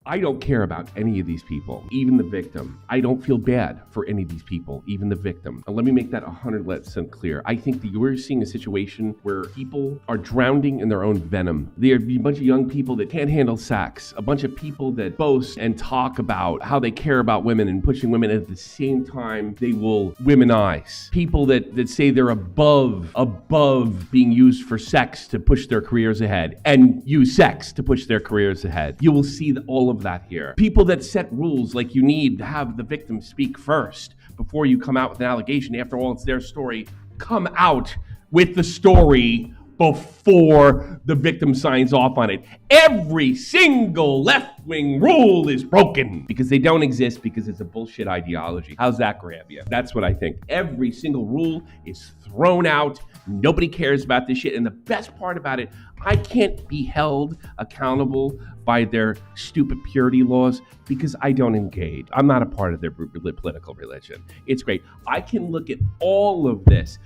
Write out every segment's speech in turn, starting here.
I don't care about any of these people, even the victim. I don't feel bad for any of these people, even the victim. And let me make that 100% clear. I think that we're seeing a situation where people are drowning in their own venom. There are a bunch of young people that can't handle sex, a bunch of people that boast and talk about how they care about women and pushing women, and at the same time, they will womanize. People that say they're above being used for sex to push their careers ahead and use sex to push their careers ahead. You will see all of that here. People that set rules like you need to have the victim speak first before you come out with an allegation. After all, it's their story. Come out with the story before the victim signs off on it. Every single left-wing rule is broken because they don't exist, because it's a bullshit ideology. How's that grab you? That's what I think. Every single rule is thrown out. Nobody cares about this shit. And the best part about it, I can't be held accountable by their stupid purity laws because I don't engage. I'm not a part of their political religion. It's great. I can look at all of this.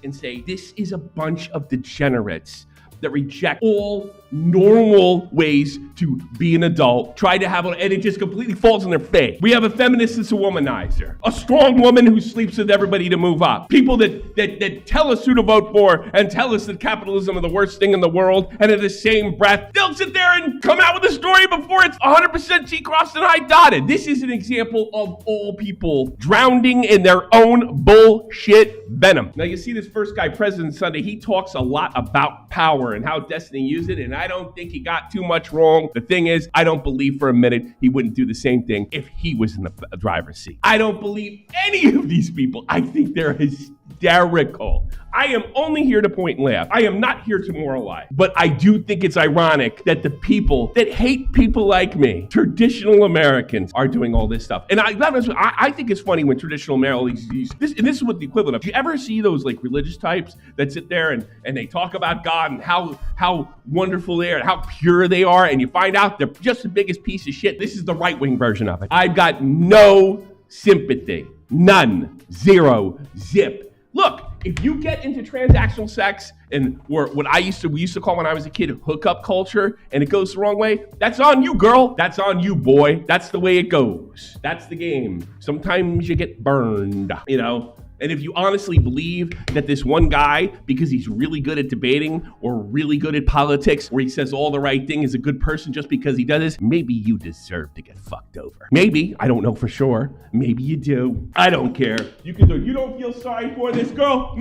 And say, this is a bunch of degenerates that reject all normal ways to be an adult, try to have, and it just completely falls on their face. We have a feminist that's a womanizer, a strong woman who sleeps with everybody to move up, people that tell us who to vote for and tell us that capitalism is the worst thing in the world, and in the same breath, they'll sit there and come out with a story before it's 100% T crossed and I dotted. This is an example of all people drowning in their own bullshit venom. Now you see this first guy, President Sunday, he talks a lot about power and how Destiny used it, and I don't think he got too much wrong. The thing is, I don't believe for a minute he wouldn't do the same thing if he was in the driver's seat. I don't believe any of these people. I think they're hysterical. I am only here to point and laugh. I am not here to moralize. But I do think it's ironic that the people that hate people like me, traditional Americans, are doing all this stuff. And I think it's funny when traditional Americans, this is what the equivalent of. Do you ever see those like religious types that sit there and they talk about God and how wonderful they are and how pure they are, and you find out they're just the biggest piece of shit? This is the right-wing version of it. I've got no sympathy. None. Zero. Zip. Look, if you get into transactional sex and what we used to call when I was a kid hookup culture, and it goes the wrong way, that's on you, girl. That's on you, boy. That's the way it goes. That's the game. Sometimes you get burned, you know? And if you honestly believe that this one guy, because he's really good at debating or really good at politics, where he says all the right thing, is a good person just because he does this, maybe you deserve to get fucked over. Maybe. I don't know for sure. Maybe you do. I don't care. You can do it. You don't feel sorry for this girl?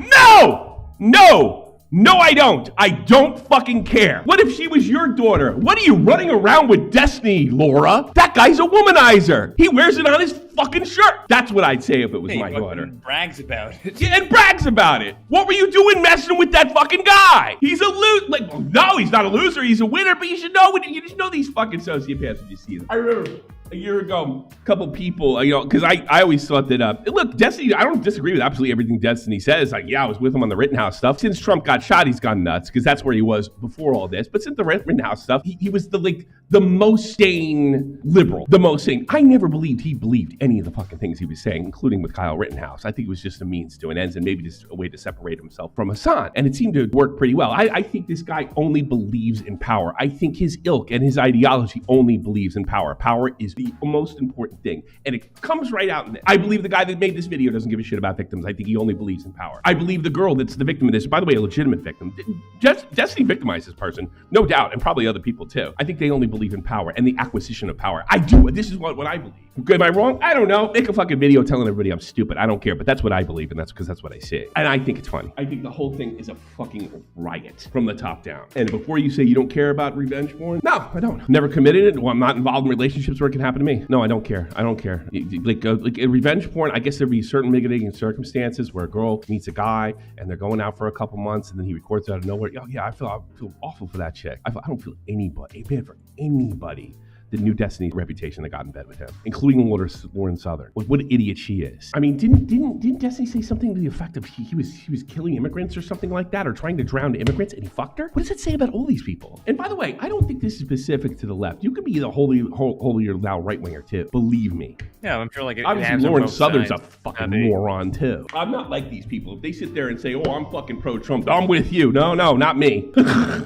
No, I don't. I don't fucking care. What if she was your daughter? What are you running around with Destiny, Laura? That guy's a womanizer. He wears it on his fucking shirt. That's what I'd say if it was my daughter. Brags about it. Yeah, and brags about it. What were you doing messing with that fucking guy? He's a loser. Like, no, he's not a loser. He's a winner, but you should know you just know these fucking sociopaths when you see them. I remember a year ago, a couple people, because I always thought that, look, Destiny, I don't disagree with absolutely everything Destiny says. Like, yeah, I was with him on the Rittenhouse stuff. Since Trump got shot, he's gone nuts, because that's where he was before all this. But since the Rittenhouse stuff, he was the most sane liberal, the most sane. I never believed he believed any of the fucking things he was saying, including with Kyle Rittenhouse. I think it was just a means to an end, and maybe just a way to separate himself from Hassan. And it seemed to work pretty well. I think this guy only believes in power. I think his ilk and his ideology only believes in power. Power is the most important thing. And it comes right out in it. I believe the guy that made this video doesn't give a shit about victims. I think he only believes in power. I believe the girl that's the victim of this, by the way, a legitimate victim. Destiny victimized this person, no doubt, and probably other people too. I think they only believe in power and the acquisition of power. I do. This is what I believe. Am I wrong? I don't know. Make a fucking video telling everybody I'm stupid. I don't care, but that's what I believe, and that's because that's what I see. And I think it's funny. I think the whole thing is a fucking riot from the top down. And before you say you don't care about revenge porn, no, I don't. Never committed it. Well, I'm not involved in relationships where it can happen to me. No, I don't care. I don't care. Like revenge porn, I guess there'd be certain mitigating circumstances where a girl meets a guy and they're going out for a couple months and then he records out of nowhere. Oh, yeah, I feel awful for that chick. I don't feel bad for anybody the new Destiny reputation that got in bed with him, including Lauren Southern. What an idiot she is. I mean, didn't Destiny say something to the effect of he was killing immigrants or something like that, or trying to drown immigrants, and he fucked her? What does that say about all these people? And by the way, I don't think this is specific to the left. You could be the holier thou right winger too. Believe me. Yeah, I'm sure. Like obviously, Lauren Southern's a fucking moron too. I'm not like these people. If they sit there and say, "Oh, I'm fucking pro-Trump," I'm with you. No, not me.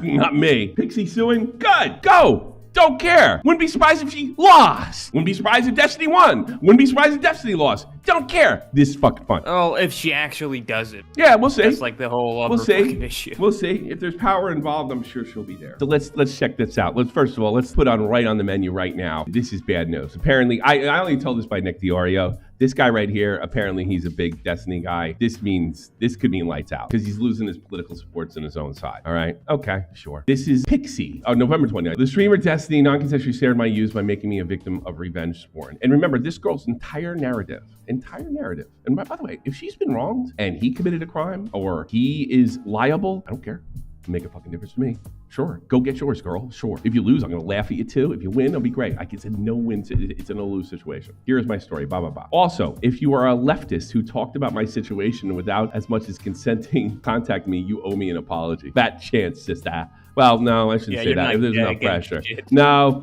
Not me. Pixie suing? Good. Go. Don't care. Wouldn't be surprised if she lost. Wouldn't be surprised if Destiny won. Wouldn't be surprised if Destiny lost. Don't care. This is fucking fun. Oh, if she actually does it. Yeah, we'll see. That's like the whole other fucking issue. We'll see. If there's power involved, I'm sure she'll be there. So let's check this out. First of all, let's put on right on the menu right now. This is bad news. Apparently, I only told this by Nick DiOrio. This guy right here, apparently he's a big Destiny guy. This could mean lights out because he's losing his political supports on his own side. All right? Okay, sure. This is Pixie. Oh, November 29th. The streamer Destiny non-consensually shared my views by making me a victim of revenge porn. And remember, this girl's entire narrative. And by the way, if she's been wronged and he committed a crime or he is liable, I don't care. Make a fucking difference to me. Sure, go get yours, girl. Sure. If you lose, I'm gonna laugh at you too. If you win, it'll be great. It's a no-win. It's a no-lose situation. Here's my story. Blah blah blah. Also, if you are a leftist who talked about my situation without as much as consenting, contact me. You owe me an apology. Fat chance, sister. Well, no, I shouldn't say that. If there's enough pressure. No.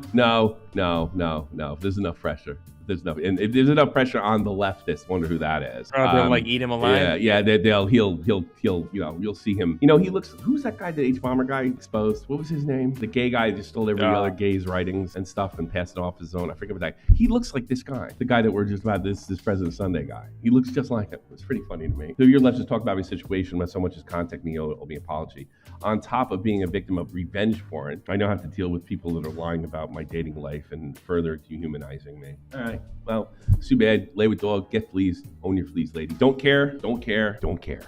If there's enough pressure. If there's enough pressure on the leftists, wonder who that is. They'll like eat him alive. Yeah. You'll see him. You know, he looks. Who's that guy? The H-bomber guy exposed. What was his name? The gay guy who just stole every other gay's writings and stuff and passed it off his own. I forget what that. He looks like this guy. The guy that we're just about. This President Sunday guy. He looks just like him. It's pretty funny to me. So your leftist talk about my situation when someone just contact me, it'll be an apology. On top of being a victim of revenge porn, I now have to deal with people that are lying about my dating life and further dehumanizing me. All right. Well, it's too bad. Lay with dog, get fleas, own your fleas, lady. Don't care.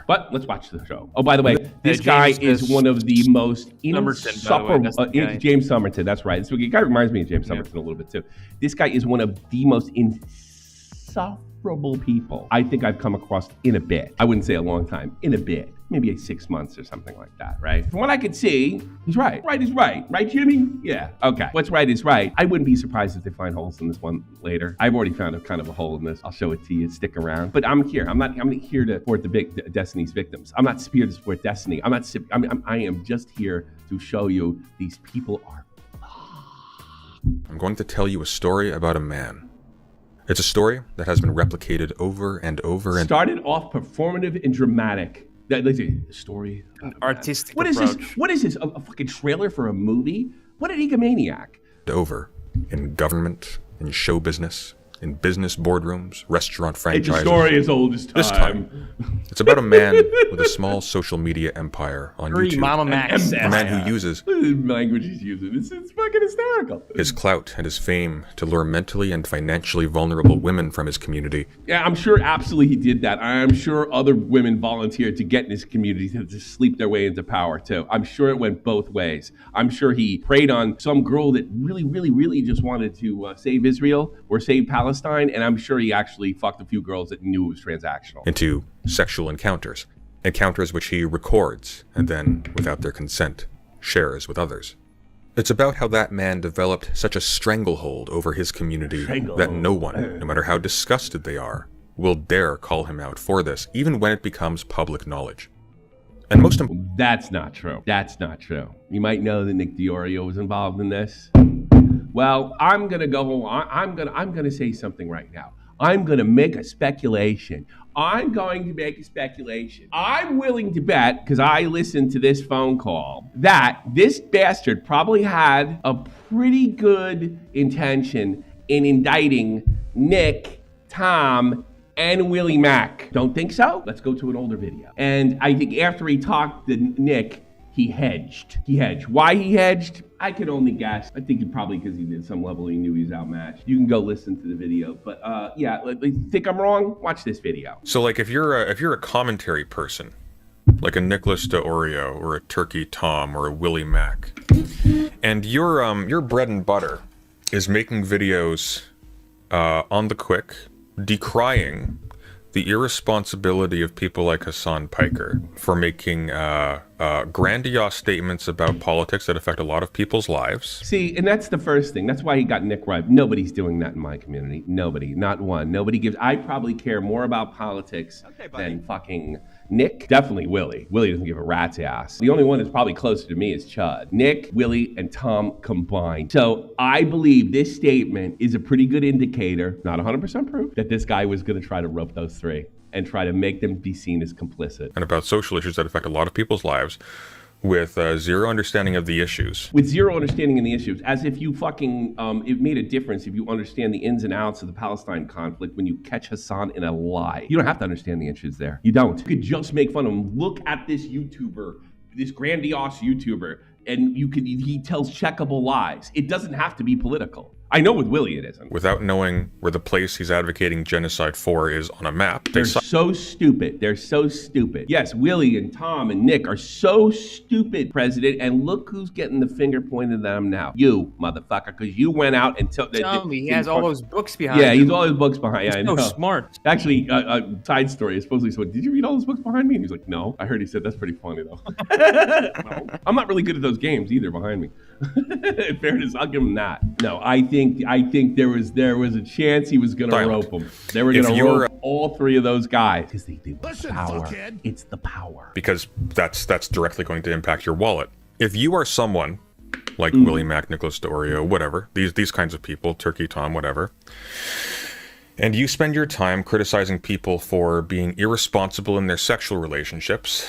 But let's watch the show. Oh, by the way, this guy is one of the most insufferable. James Somerton, that's right. This guy reminds me of James Somerton a little bit too. This guy is one of the most insufferable people I think I've come across in a bit. I wouldn't say a long time, in a bit. Maybe 6 months or something like that, right? From what I could see, he's right. Right is right. Right, Jimmy? Yeah. Okay. What's right is right. I wouldn't be surprised if they find holes in this one later. I've already found a kind of a hole in this. I'll show it to you. Stick around. But I'm here. I'm not here to support the big Destiny's victims. I'm not here to support Destiny. I am just here to show you these people are. I'm going to tell you a story about a man. It's a story that has been replicated over and over and started off performative and dramatic. Let's see, story. Artistic What approach. is this? What is this? A fucking trailer for a movie? What an egomaniac. over in government, in show business, in business boardrooms, restaurant franchises. It's a story as old as time. This time, it's about a man with a small social media empire on YouTube. Mama Max. A man who uses language he's using. It's fucking hysterical. His clout and his fame to lure mentally and financially vulnerable women from his community. Yeah, I'm sure absolutely he did that. I'm sure other women volunteered to get in his community to sleep their way into power too. I'm sure it went both ways. I'm sure he preyed on some girl that really just wanted to save Israel or save Palestine, and I'm sure he actually fucked a few girls that knew it was transactional. Into sexual encounters which he records and then, without their consent, shares with others. It's about how that man developed such a stranglehold over his community that no one, no matter how disgusted they are, will dare call him out for this, even when it becomes public knowledge. And That's not true. That's not true. You might know that Nick DiOrio was involved in this. Well, I'm gonna say something right now. I'm gonna make a speculation. I'm willing to bet, because I listened to this phone call, that this bastard probably had a pretty good intention in indicting Nick, Tom, and Willie Mack. Don't think so? Let's go to an older video. And I think after he talked to Nick, he hedged. Why he hedged? I can only guess. I think probably because he did some level he knew he was outmatched. You can go listen to the video. But yeah, think I'm wrong? Watch this video. So like if you're a commentary person, like a Nicholas DiOrio or a Turkey Tom or a Willie Mack, and your bread and butter is making videos on the quick, decrying the irresponsibility of people like Hassan Piker for making grandiose statements about politics that affect a lot of people's lives. See, and that's the first thing. That's why he got Nick right. Nobody's doing that in my community. Nobody, not one. Nobody gives. I probably care more about politics than fucking Nick. Definitely Willie. Willie doesn't give a rat's ass. The only one that's probably closer to me is Chud. Nick, Willie, and Tom combined. So I believe this statement is a pretty good indicator, not 100% proof, that this guy was going to try to rope those three and try to make them be seen as complicit. And about social issues that affect a lot of people's lives, with zero understanding of the issues. With zero understanding in the issues, as if you fucking, it made a difference if you understand the ins and outs of the Palestine conflict when you catch Hassan in a lie. You don't have to understand the issues there. You don't. You could just make fun of him. Look at this YouTuber, this grandiose YouTuber, and he tells checkable lies. It doesn't have to be political. I know with Willie it isn't. Without knowing where the place he's advocating genocide for is on a map. They're so stupid. They're so stupid. Yes, Willie and Tom and Nick are so stupid, President, and look who's getting the finger pointed at them now. You, motherfucker, because you went out and took... Tell me, he has all those books behind him. Yeah, he's all his books behind. He's so smart. Actually, a side story, supposedly someone, did you read all those books behind me? And he's like, no. I heard he said, that's pretty funny, though. No. I'm not really good at those games either behind me. In fairness, I'll give him that. No, I think there was a chance he was going to rope them. They were going to rope all three of those guys because they want power. It's the power. Because that's directly going to impact your wallet. If you are someone like Willie Mack, Nicholas D'Orio, whatever, these kinds of people, Turkey Tom, whatever, and you spend your time criticizing people for being irresponsible in their sexual relationships,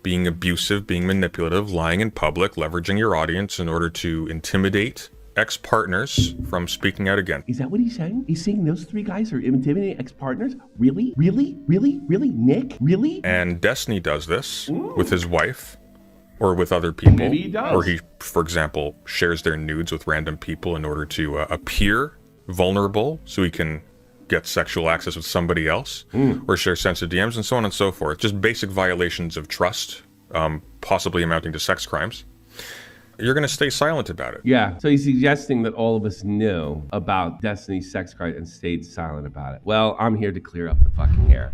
being abusive, being manipulative, lying in public, leveraging your audience in order to intimidate ex-partners from speaking out again. Is that what he's saying? He's saying those three guys are intimidating ex-partners? Really? Really? Really? Really? Nick? Really? And Destiny does this with his wife or with other people. Maybe he does. Or he, for example, shares their nudes with random people in order to appear vulnerable so he can get sexual access with somebody else or share sensitive DMs and so on and so forth. Just basic violations of trust, possibly amounting to sex crimes. You're going to stay silent about it. Yeah. So he's suggesting that all of us knew about Destiny's sex crime and stayed silent about it. Well, I'm here to clear up the fucking air.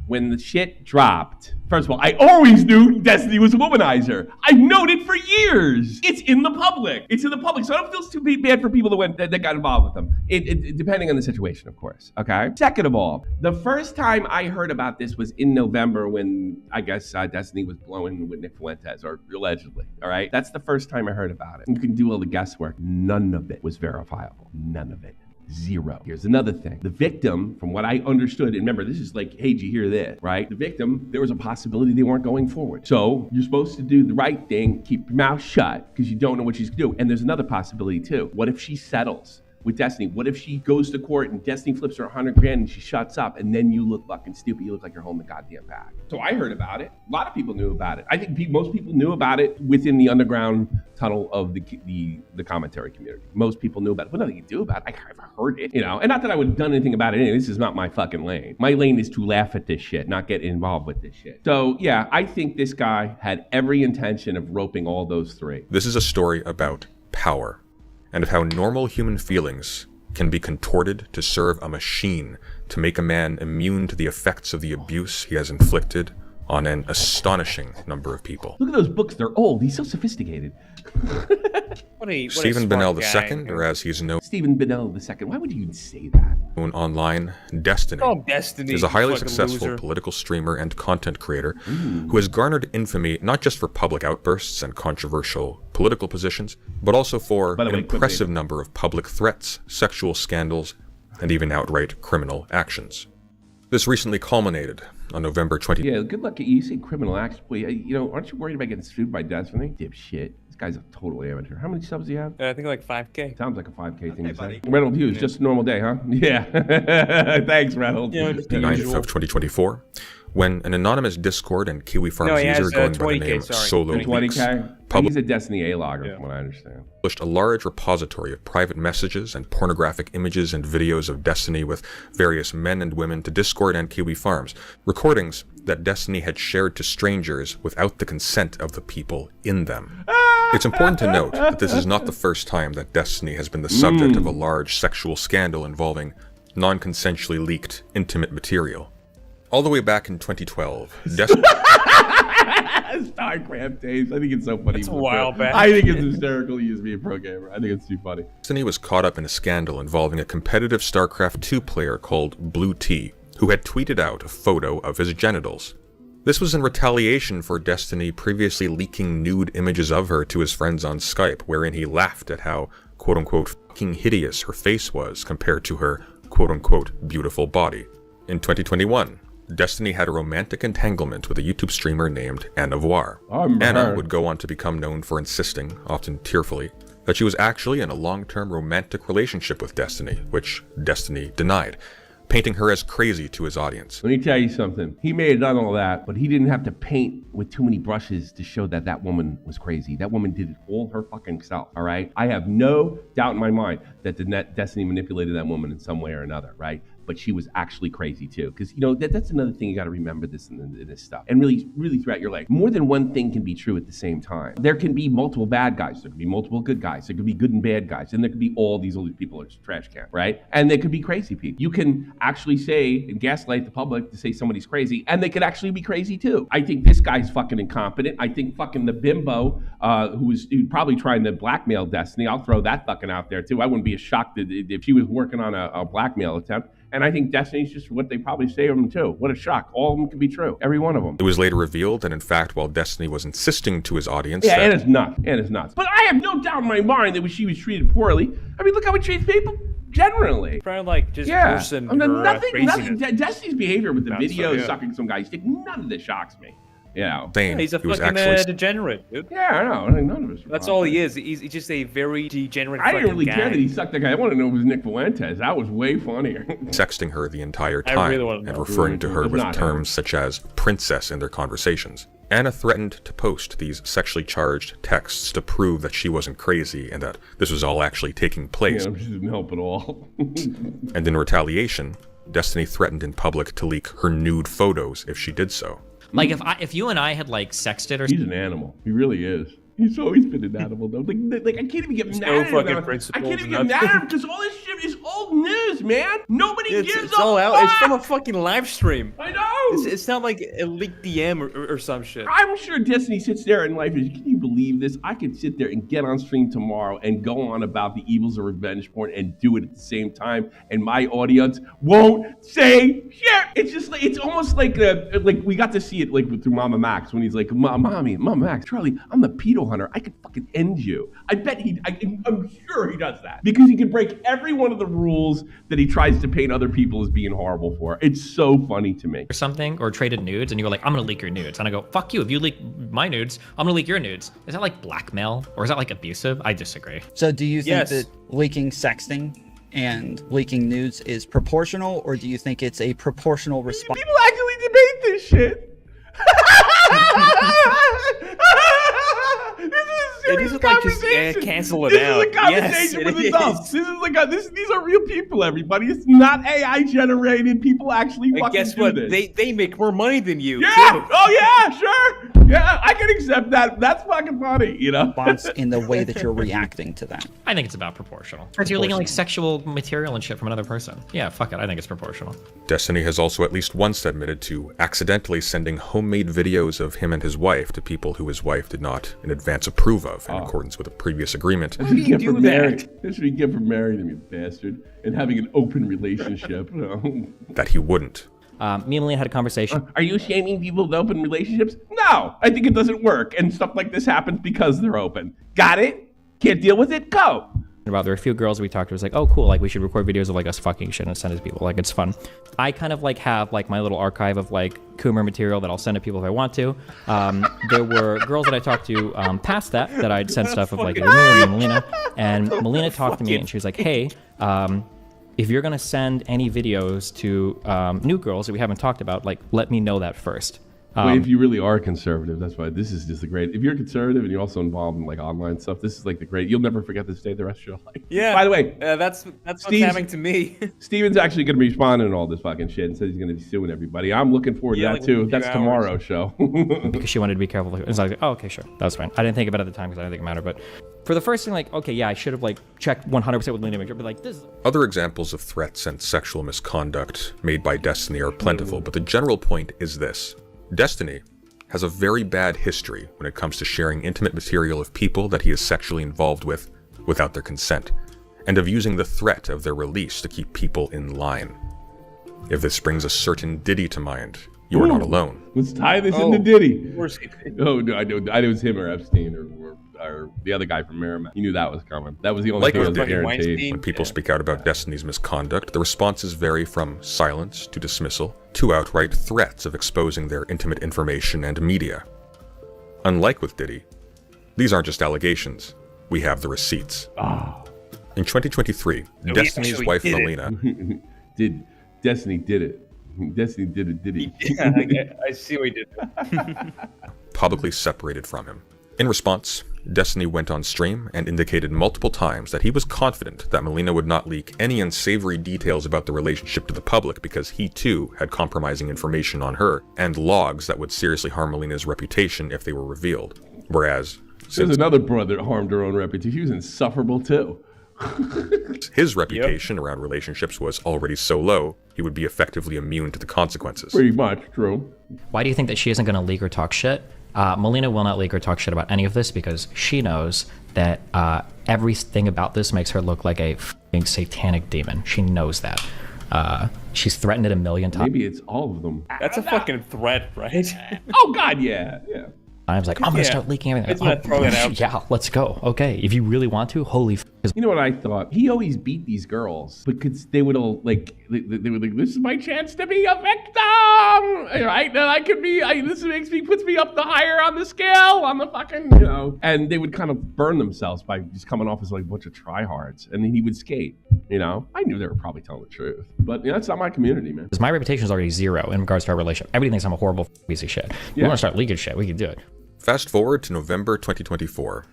When the shit dropped, first of all, I always knew Destiny was a womanizer. I've known it for years. It's in the public. It's in the public. So I don't feel too bad for people that got involved with them. It depending on the situation, of course. Okay. Second of all, the first time I heard about this was in November when I guess Destiny was blowing with Nick Fuentes, or allegedly. All right. That's the first time I heard about it. You can do all the guesswork. None of it was verifiable. None of it. Zero. Here's another thing. The victim, from what I understood, and remember, this is like, hey, did you hear this, right? The victim, there was a possibility they weren't going forward. So you're supposed to do the right thing, keep your mouth shut, because you don't know what she's going to do. And there's another possibility too. What if she settles with Destiny? What if she goes to court and Destiny flips her $100 grand and she shuts up, and then you look fucking stupid. You look like you're holding the goddamn bag. So I heard about it. A lot of people knew about it. I think most people knew about it within the underground tunnel of the commentary community. Most people knew about it. But nothing you do about it. I've heard it, you know. And not that I would have done anything about it anyway. This is not my fucking lane. My lane is to laugh at this shit, not get involved with this shit. So yeah, I think this guy had every intention of roping all those three. This is a story about power and of how normal human feelings can be contorted to serve a machine to make a man immune to the effects of the abuse he has inflicted on an astonishing number of people. Look at those books. They're old. He's so sophisticated. Stephen Bennell II, or as he's known... Stephen Bennell II. Why would you say that? Online, Destiny. Oh, Destiny. Is a highly successful political streamer and content creator who has garnered infamy not just for public outbursts and controversial political positions, but also for an impressive number of public threats, sexual scandals, and even outright criminal actions. This recently culminated on November 20th. Yeah, good luck. You say criminal acts. Boy, you know, aren't you worried about getting sued by Destiny? Dipshit. This guy's a total amateur. How many subs do you have? I think like 5K. Sounds like a 5K thing to say. Reynolds Hughes, just a normal day, huh? Yeah. Thanks, Reynolds. Yeah, the 9th of 2024, when an anonymous Discord and Kiwi Farms user going by the name Solo 20K. He's a Destiny A-logger, from what I understand. Published a large repository of private messages and pornographic images and videos of Destiny with various men and women to Discord and Kiwi Farms, recordings that Destiny had shared to strangers without the consent of the people in them. It's important to note that this is not the first time that Destiny has been the subject of a large sexual scandal involving non-consensually leaked intimate material. All the way back in 2012, Destiny... StarCraft days. I think it's so funny. It's a while back. I think it's hysterical to use me a pro gamer. I think it's too funny. Destiny was caught up in a scandal involving a competitive StarCraft 2 player called Blue T, who had tweeted out a photo of his genitals. This was in retaliation for Destiny previously leaking nude images of her to his friends on Skype, wherein he laughed at how, quote-unquote, fucking hideous her face was compared to her, quote-unquote, beautiful body. In 2021, Destiny had a romantic entanglement with a YouTube streamer named Anna Voir. Anna would go on to become known for insisting, often tearfully, that she was actually in a long-term romantic relationship with Destiny, which Destiny denied, painting her as crazy to his audience. Let me tell you something. He may have done all that, but he didn't have to paint with too many brushes to show that that woman was crazy. That woman did it all her fucking self, all right? I have no doubt in my mind that the Destiny manipulated that woman in some way or another, right? But she was actually crazy too. Because, you know, that's another thing you got to remember this in this stuff. And really throughout your life, more than one thing can be true at the same time. There can be multiple bad guys. There can be multiple good guys. There could be good and bad guys. And there could be all these people are trash can, right? And there could be crazy people. You can actually say and gaslight the public to say somebody's crazy, and they could actually be crazy too. I think this guy's fucking incompetent. I think fucking the bimbo who's probably trying to blackmail Destiny. I'll throw that fucking out there too. I wouldn't be shocked if she was working on a blackmail attempt. And I think Destiny's just what they probably say of them too. What a shock. All of them could be true. Every one of them. It was later revealed that in fact, while Destiny was insisting to his audience Yeah, and it's nuts. But I have no doubt in my mind that she was treated poorly. I mean, look how we treat people generally. Trying to like just Yeah. worsen I mean, her nothing. craziness. Destiny's behavior with the That's video so, yeah. sucking some guy's dick, none of this shocks me. You know. saying He's a he was fucking actually degenerate, dude. Yeah, I know. I think none of us. That's all he is. He's just a very degenerate I didn't fucking really guy. care that he sucked that guy. I want to know if it was Nick Fuentes. That was way funnier. sexting her the entire I time really wanna and know. referring to her It's with not him. terms such as princess in their conversations. Anna threatened to post these sexually charged texts to prove that she wasn't crazy and that this was all actually taking place. Yeah, she didn't help at all. And in retaliation, Destiny threatened in public to leak her nude photos if she did so. Like if you and I had like sexted or He's an animal. He really is. He's always been an animal, though. Like I can't even get mad no at fucking him. I principles, can't even get nothing. mad at him because all this shit is old news, man. Nobody gives It's a all out. fuck. It's from a fucking live stream. I know. It's not like a leaked DM or some shit. I'm sure Destiny sits there in life and can you believe this? I could sit there and get on stream tomorrow and go on about the evils of revenge porn and do it at the same time, and my audience won't say shit. It's just like it's almost like we got to see it like through Mama Max when he's like, Mama Max, Charlie, I'm the pedo hunter. I could fucking end you. I bet I'm sure he does that because he can break every one of the rules that he tries to paint other people as being horrible for. It's so funny to me. something, or traded nudes, and you were like, I'm gonna leak your nudes. And I go, fuck you, if you leak my nudes, I'm gonna leak your nudes. Is that like blackmail? Or is that like abusive? I disagree. So do you think Yes. that leaking sexting and leaking nudes is proportional, or do you think it's a proportional response? People actually debate this shit. This is a serious like just, conversation. cancel it this out. This is a conversation Yes, with it adults. is. These are real people, everybody. It's not AI generated. People actually And fucking guess do what? this. They make more money than you. Yeah. Too. Oh yeah. Sure. Yeah. I can accept that. That's fucking funny. You know. In the way that you're reacting to that? I think it's about proportional. Because you're leaking like sexual material and shit from another person. Yeah, fuck it, I think it's proportional. Destiny has also at least once admitted to accidentally sending homemade videos of him and his wife to people who his wife did not in advance approve of in accordance with a previous agreement. That's what you get do for that? marrying. That's what you get for marrying him, you bastard, and having an open relationship. That he wouldn't. Me and Melina had a conversation. Are you shaming people with open relationships? No, I think it doesn't work, and stuff like this happens because they're open. Got it? Can't deal with it? Go. About there were a few girls we talked to. It was like, oh cool, like we should record videos of like us fucking shit and send it to people. Like it's fun. I kind of like have like my little archive of like Coomer material that I'll send to people if I want to. There were girls that I talked to past that I'd send stuff of like me and Melina. And Melina talked to me and she was like, hey, if you're gonna send any videos to new girls that we haven't talked about, like let me know that first. Wait, if you really are conservative, that's why this is just the great. If you're conservative and you're also involved in like online stuff, this is like the great. You'll never forget this day the rest of your life. Yeah. By the way, that's what's Steve's- happening to me. Steven's actually going to be responding to all this fucking shit and says he's going to be suing everybody. I'm looking forward to Yeah, that like too. in a few That's hours. tomorrow's show. Because she wanted to be careful. And so I was like, oh, okay, sure. That was fine. I didn't think about it at the time because I didn't think it mattered. But for the first thing, like, okay, yeah, I should have like checked 100% with Melina, make sure, but like this. Other examples of threats and sexual misconduct made by Destiny are plentiful, but the general point is this. Destiny has a very bad history when it comes to sharing intimate material of people that he is sexually involved with without their consent, and of using the threat of their release to keep people in line. If this brings a certain Diddy to mind, you are not alone. Let's tie this into Diddy. Of course. Oh no, I know it was him or Epstein or or the other guy from Merrimack. You knew that was coming. That was the only Like thing that with was Diddy. guaranteed. When people speak out about Destiny's misconduct, the responses vary from silence to dismissal to outright threats of exposing their intimate information and media. Unlike with Diddy, these aren't just allegations. We have the receipts. In 2023, Destiny's actually wife did it. Melina Destiny did it. Destiny did it, did he? Yeah, I see what he did. publicly separated from him. In response, Destiny went on stream and indicated multiple times that he was confident that Melina would not leak any unsavory details about the relationship to the public because he too had compromising information on her and logs that would seriously harm Melina's reputation if they were revealed. Whereas, There's since another brother that harmed her own reputation. She was insufferable too. his reputation around relationships was already so low, he would be effectively immune to the consequences. Pretty much true. Why do you think that she isn't going to leak or talk shit? Melina will not leak or talk shit about any of this because she knows that everything about this makes her look like a f***ing satanic demon. She knows that. She's threatened it a million times. Maybe it's all of them. That's a fucking threat, right? Oh God, yeah. Like, I'm going to start leaking everything. It's gonna throw it out. Yeah, let's go. Okay, if you really want to, holy f***. You know what I thought? He always beat these girls because they would all like they were like, "This is my chance to be a victim, right? And I could be. This puts me up the higher on the scale on the fucking And they would kind of burn themselves by just coming off as like a bunch of tryhards, and then he would skate. I knew they were probably telling the truth, but that's not my community, man. Because my reputation is already zero in regards to our relationship. Everybody thinks I'm a horrible piece of shit. We want to start leaking shit. We can do it. Fast forward to November 2024.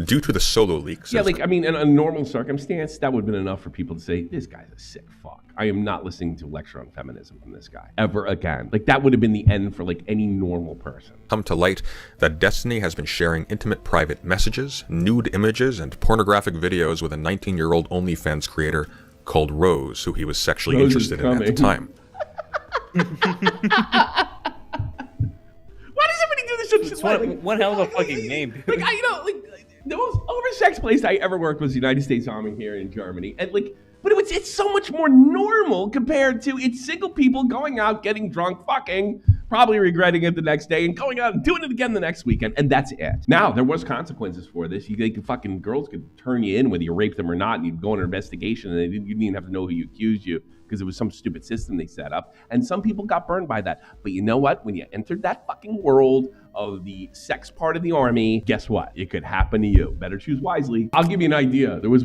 Due to the solo leaks, in a normal circumstance, that would have been enough for people to say, this guy's a sick fuck. I am not listening to a lecture on feminism from this guy ever again. Like, that would have been the end for, like, any normal person. come to light that Destiny has been sharing intimate private messages, nude images, and pornographic videos with a 19-year-old OnlyFans creator called Rose, who he was sexually Rose is interested in at the coming. time. Why does everybody do this shit? It's one hell of a fucking name, dude. Like, the most oversexed place I ever worked was the United States Army here in Germany. And but it's so much more normal compared to it's single people going out, getting drunk, fucking, probably regretting it the next day, and going out and doing it again the next weekend, and that's it. Now, there was consequences for this. Girls could turn you in whether you raped them or not, and you'd go on an investigation, and you didn't even have to know who you accused you, because it was some stupid system they set up. And some people got burned by that. But you know what? When you entered that fucking world of the sex part of the army, guess what? It could happen to you. Better choose wisely. I'll give you an idea. There was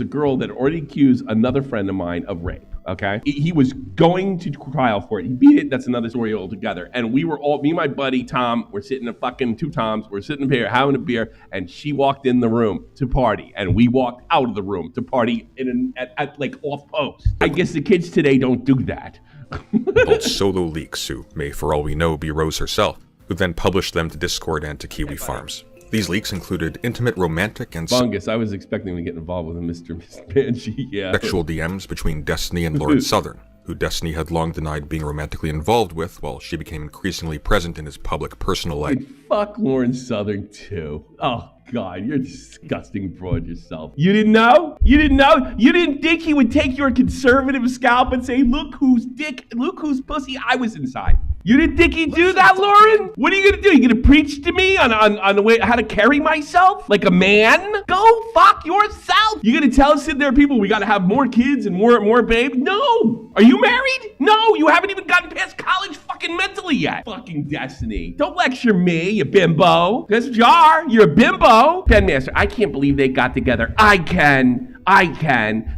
a girl that already accused another friend of mine of rape. Okay? He was going to trial for it. He beat it. That's another story altogether. And we were all, me and my buddy Tom, we're sitting at fucking two Toms, we're sitting here having a beer, and she walked in the room to party, and we walked out of the room to party at like off post. I guess the kids today don't do that. Called Solo Leaks, who may, for all we know, be Rose herself, who then published them to Discord and to Kiwi Farms. These leaks included intimate, romantic, and Bungus, I was expecting to get involved with a Mr. Banshee, yeah. sexual DMs between Destiny and Lauren Southern, who Destiny had long denied being romantically involved with, while she became increasingly present in his public personal life. And fuck Lauren Southern too. Oh God, you're a disgusting broad yourself. You didn't know? You didn't know? You didn't think he would take your conservative scalp and say, look whose dick, look whose pussy I was inside. You didn't think he'd do that, Lauren? What are you gonna do? You gonna preach to me on the way how to carry myself like a man? Go fuck yourself. You gonna tell us in there, people, we gotta have more kids and more babies? No. Are you married? No. You haven't even gotten past college fucking mentally yet. Fucking Destiny. Don't lecture me, you bimbo. That's what you are. You're a bimbo. Penmaster, I can't believe they got together. I can,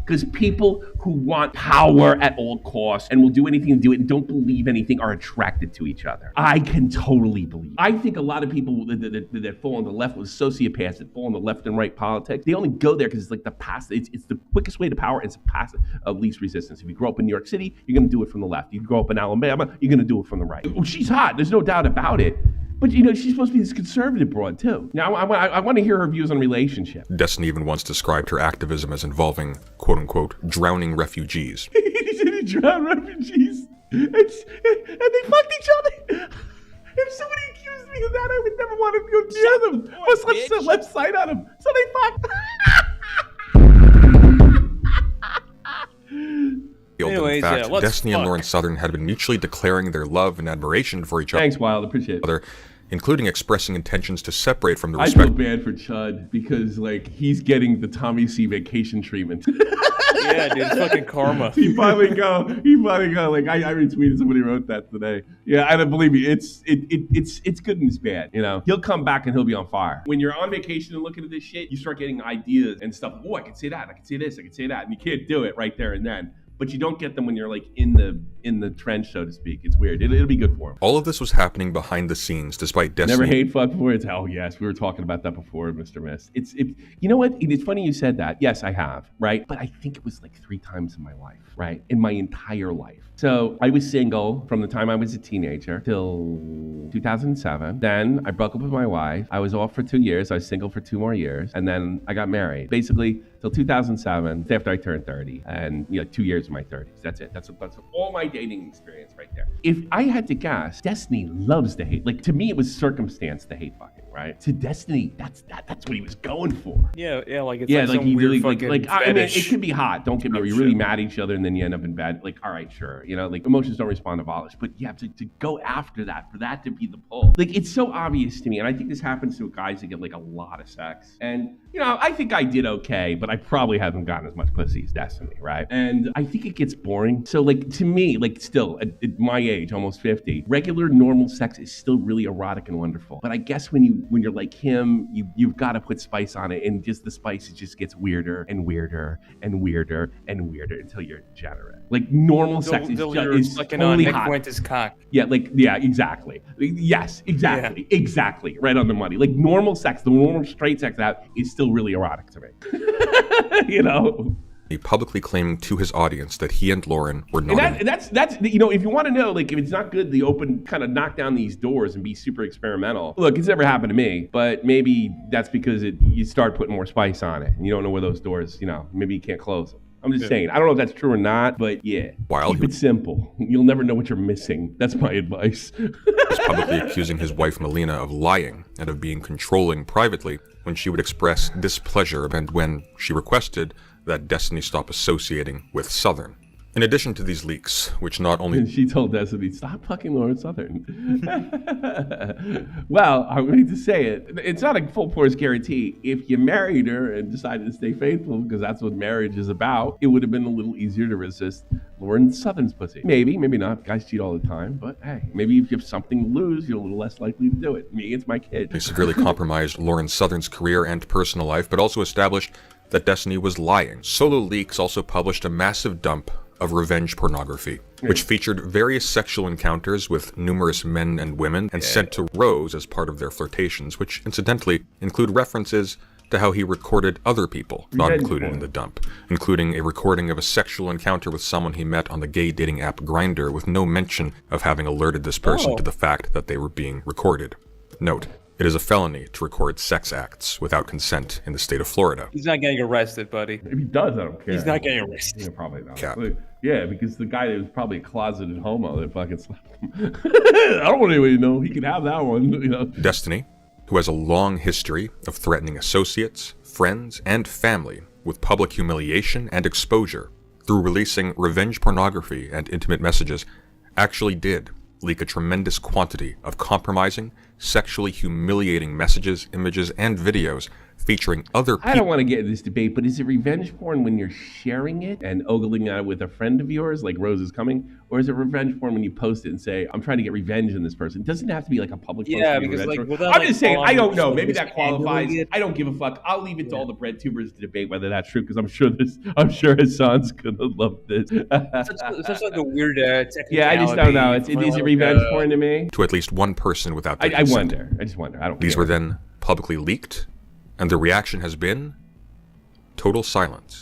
because people who want power at all costs and will do anything to do it and don't believe anything are attracted to each other. I can totally believe. I think a lot of people that fall on the left with sociopaths that fall on the left and right politics, they only go there because it's like the path. It's the quickest way to power. It's a path of least resistance. If you grow up in New York City, you're going to do it from the left. You grow up in Alabama, you're going to do it from the right. Oh, she's hot. There's no doubt about it. But, she's supposed to be this conservative broad, too. Now, I want to hear her views on relationships. Destiny even once described her activism as involving, quote-unquote, drowning refugees. He said he drowned refugees. And they fucked each other. If somebody accused me of that, I would never want to go near them. Let's set left side on them. So they fucked. Anyways, in fact, let's Destiny and fuck. Lauren Southern had been mutually declaring their love and admiration for each Thanks, Wild. Appreciate it. other including expressing intentions to separate from the I feel respect. bad for Chud because like he's getting the Tommy C vacation treatment. Yeah, dude, it's fucking karma. He finally go. Like I retweeted, somebody wrote that today. Yeah, I don't believe me. It's good and it's bad. You know, he'll come back and he'll be on fire. When you're on vacation and looking at this shit, you start getting ideas and stuff. Oh, I can say that. I can say this. I can say that. And you can't do it right there and then. But you don't get them when you're like in the trench, so to speak. It's weird. It'll be good for him. All of this was happening behind the scenes, despite Destiny. Never hate fuck before. It's oh yes, we were talking about that before, Mr. Mist. You know what? It's funny you said that. Yes, I have, right? But I think it was like 3 times in my life, right? In my entire life. So I was single from the time I was a teenager till 2007. Then I broke up with my wife. I was off for 2 years. I was single for 2 more years, and then I got married. Basically till 2007, after I turned 30, and 2 years in my 30s. That's it. That's all my dating experience right there. If I had to guess, Destiny loves to hate. Like to me, it was circumstance to hate fucking, right? To Destiny, that's what he was going for. Yeah, like it's Yeah, like like some he weird really fucking I mean, it fetish. can be hot. Don't get me wrong. You're really mad at each other, and then you end up in bed. Like, all right, sure, like emotions don't respond to violence, but you have to go after that for that to be the pull. Like, it's so obvious to me, and I think this happens to guys that get like a lot of sex. And I think I did okay, but I probably haven't gotten as much pussy as Destiny, right? And I think it gets boring. So, like to me, like still at my age, almost 50, regular normal sex is still really erotic and wonderful. But I guess when you're like him, you've got to put spice on it, and just the spice just gets weirder and weirder and weirder and weirder until you're degenerate. Like normal sex is fucking totally Nick hot. Fuentes' cock. Yeah, exactly. Yes, exactly. Yeah. Exactly. Right on the money. Like normal sex, the normal straight sex out is still really erotic to me. He publicly claiming to his audience that he and Lauren were not. And that's if you want to know, like if it's not good, the open kind of knock down these doors and be super experimental. Look, it's never happened to me, but maybe that's because you start putting more spice on it, and you don't know where those doors, maybe you can't close them. I'm just saying. I don't know if that's true or not, but yeah. Keep it simple. You'll never know what you're missing. That's my advice. He's publicly accusing his wife Melina of lying and of being controlling privately when she would express displeasure and when she requested that Destiny stop associating with Southern. In addition to these leaks, which not only... And she told Destiny, stop fucking Lauren Southern. Well, I'm going to say it. It's not a full force guarantee. If you married her and decided to stay faithful, because that's what marriage is about, it would have been a little easier to resist Lauren Southern's pussy. Maybe not. Guys cheat all the time. But hey, maybe if you have something to lose, you're a little less likely to do it. Me, it's my kid. They severely compromised Lauren Southern's career and personal life, but also established that Destiny was lying. Solo Leaks also published a massive dump of revenge pornography, which featured various sexual encounters with numerous men and women and sent to Rose as part of their flirtations, which incidentally include references to how he recorded other people, not included in the dump, including a recording of a sexual encounter with someone he met on the gay dating app Grindr with no mention of having alerted this person to the fact that they were being recorded. Note, it is a felony to record sex acts without consent in the state of Florida. He's not getting arrested, buddy. If he does, I don't care. He's not getting arrested. Yeah, probably not. Cap. Yeah, because the guy that was probably a closeted homo that fucking slapped him. I don't want anybody to know. He can have that one, Destiny, who has a long history of threatening associates, friends, and family with public humiliation and exposure through releasing revenge pornography and intimate messages, actually did leak a tremendous quantity of compromising, sexually humiliating messages, images, and videos featuring other people. I don't want to get in this debate, but is it revenge porn when you're sharing it and ogling it with a friend of yours, like Rose is Coming? Or is it revenge porn when you post it and say, I'm trying to get revenge on this person? It doesn't have to be like a public post. Yeah, because like without, I'm just saying, I don't know. Maybe just that qualifies. I don't give a fuck. I'll leave it to all the bread tubers to debate whether that's true, because I'm sure Hassan's gonna love this. Such like a weird yeah, I just don't know. Is it revenge porn to me? To at least one person without their I consent. wonder. I just wonder. I don't These care. were then publicly leaked, and the reaction has been total silence.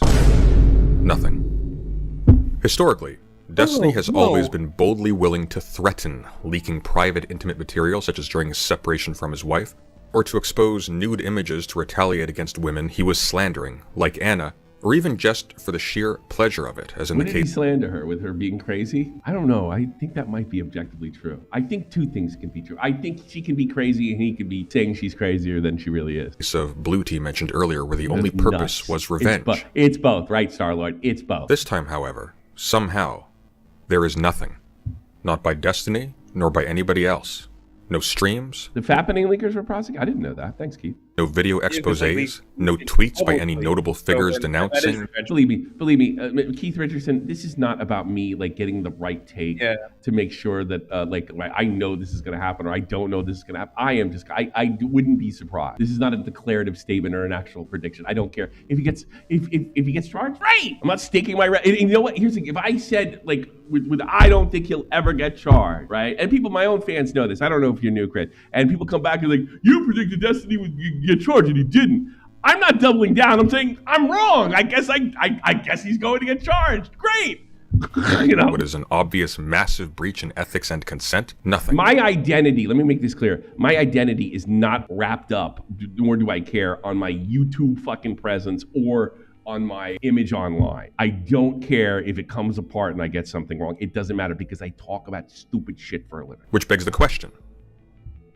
Nothing. Historically, Destiny has always been boldly willing to threaten leaking private intimate material, such as during his separation from his wife, or to expose nude images to retaliate against women he was slandering, like Anna, or even just for the sheer pleasure of it, as in When the did he case slander her? With her being crazy? I don't know. I think that might be objectively true. I think two things can be true. I think she can be crazy and he could be saying she's crazier than she really is. of Blue Tea mentioned earlier, where the only That's purpose nuts. was revenge. It's both, right, Star-Lord? It's both. This time, however, somehow, there is nothing. Not by Destiny, nor by anybody else. no streams, The fappening leakers were prosecuted? I didn't know that. Thanks, Keith. no video because, like, exposés, no tweets by any Probably. notable So, figures and that denouncing. is eventually- Believe me, Keith Richardson, this is not about me like getting the right take Yeah. to make sure that like I know this is going to happen or I don't know this is going to happen. I wouldn't be surprised. This is not a declarative statement or an actual prediction. I don't care if he gets if he gets charged. Right. I'm not staking my and you know what? Here's the thing. If I said like with I don't think he'll ever get charged, right? And people, my own fans know this. I don't know if you're new, Chris. And people come back and like, you predicted Destiny would get charged and he didn't. I'm not doubling down. I'm saying I'm wrong. I guess he's going to get charged. Great. You know. What is an obvious massive breach in ethics and consent? Nothing. My identity, let me make this clear. My identity is not wrapped up, nor do I care, on my YouTube fucking presence or on my image online. I don't care if it comes apart and I get something wrong. It doesn't matter because I talk about stupid shit for a living. Which begs the question.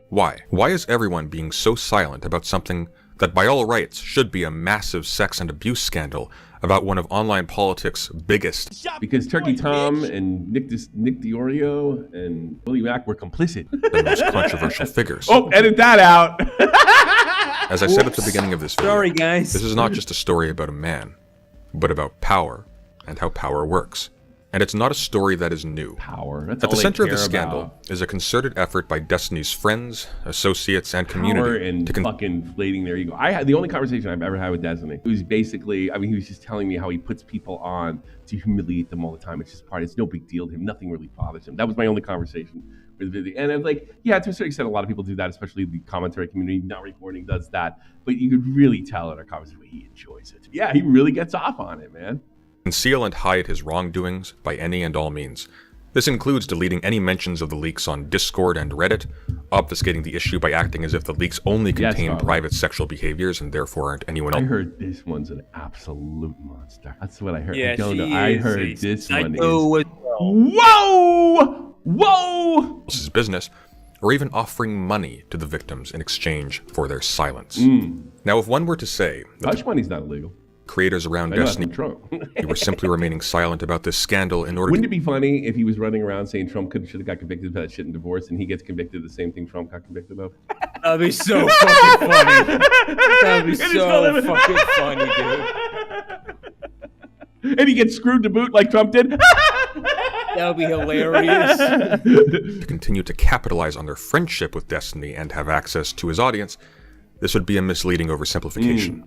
Why? Why is everyone being so silent about something that by all rights should be a massive sex and abuse scandal about one of online politics' biggest? Because Turkey Tom and Nick DiOrio and Willie Mack were complicit. The most controversial figures. Oh, edit that out. As I said at the beginning of this video, Sorry, guys. this is not just a story about a man, but about power and how power works. And it's not a story that is new. Power. That's At the all center they of the care scandal about. is a concerted effort by Destiny's friends, associates, and Power community and to fucking inflating their ego. I had the only conversation I've ever had with Destiny. It was basically, I mean, he was just telling me how he puts people on to humiliate them all the time. It's just part. It's no big deal to him. Nothing really bothers him. That was my only conversation with the video. And I'm like, yeah, to a certain extent, a lot of people do that, especially the commentary community. Not recording does that, but you could really tell in our conversation he enjoys it. Yeah, he really gets off on it, man. conceal and hide his wrongdoings by any and all means. This includes deleting any mentions of the leaks on Discord and Reddit, obfuscating the issue by acting as if the leaks only contain Harlan. private sexual behaviors and therefore aren't anyone I else. heard this one's an absolute monster. That's what I heard. Yeah, I don't know. she I is heard a this one is. psycho as well. Whoa! Whoa! Else's business, or even offering money to the victims in exchange for their silence. Now, if one were to say that Hush money's not illegal. the creators around I know Destiny that's Trump. were simply remaining silent about this scandal in order Wouldn't to it be funny if he was running around saying Trump should have got convicted for that shit in divorce, and he gets convicted of the same thing Trump got convicted of? That'd be so fucking funny. That'd be It is so so- fucking funny, dude. And he gets screwed to boot like Trump did. That would be hilarious. to continue to capitalize on their friendship with Destiny and have access to his audience, this would be a misleading oversimplification.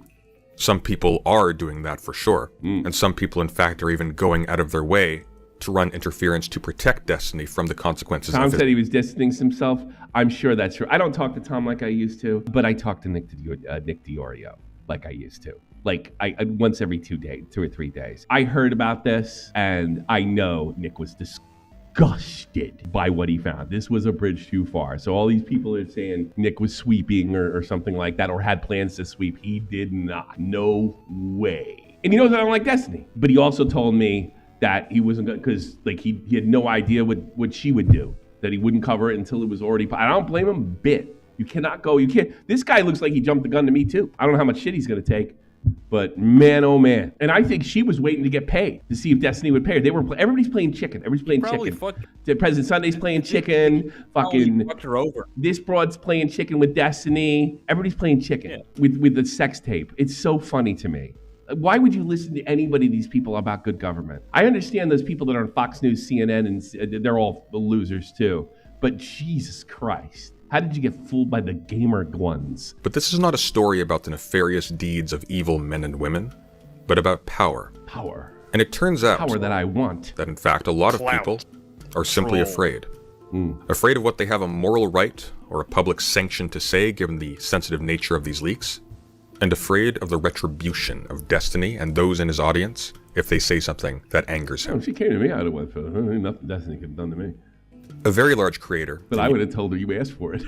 Some people are doing that for sure, and some people in fact are even going out of their way to run interference to protect Destiny from the consequences Tom of his said he was distancing himself. I'm sure that's true. I don't talk to Tom like I used to, but I talk to Nick DiOrio like I used to. Like I once every 2 or 3 days. I heard about this, and I know Nick was disgusted by what he found. This was a bridge too far. So all these people are saying Nick was sweeping or something like that, or had plans to sweep. He did not. No way. And he knows I don't like Destiny. But he also told me that he wasn't going to, because like he had no idea what she would do. That he wouldn't cover it until it was already. I don't blame him a bit. You cannot go. You can't. This guy looks like he jumped the gun to me too. I don't know how much shit he's going to take. But man, oh man. And I think she was waiting to get paid to see if Destiny would pay her. Everybody's playing chicken. Everybody's playing Probably chicken. fucked. President Sunday's playing chicken. Probably Fucking fucked her over. this broad's playing chicken with Destiny. Everybody's playing chicken Yeah. with the sex tape. It's so funny to me. Why would you listen to anybody, these people, about good government? I understand those people that are on Fox News, CNN, and they're all losers too. But Jesus Christ. How did you get fooled by the gamer ones? But this is not a story about the nefarious deeds of evil men and women, but about power. Power. And it turns out Power that I want. that in fact a lot of Clout. people are simply Control. afraid. Afraid of what they have a moral right or a public sanction to say given the sensitive nature of these leaks, and afraid of the retribution of Destiny and those in his audience if they say something that angers Oh, him. she came to me, I'd have went for it. Nothing Destiny could have done to me. A very large creator, But I would have told her you asked for it.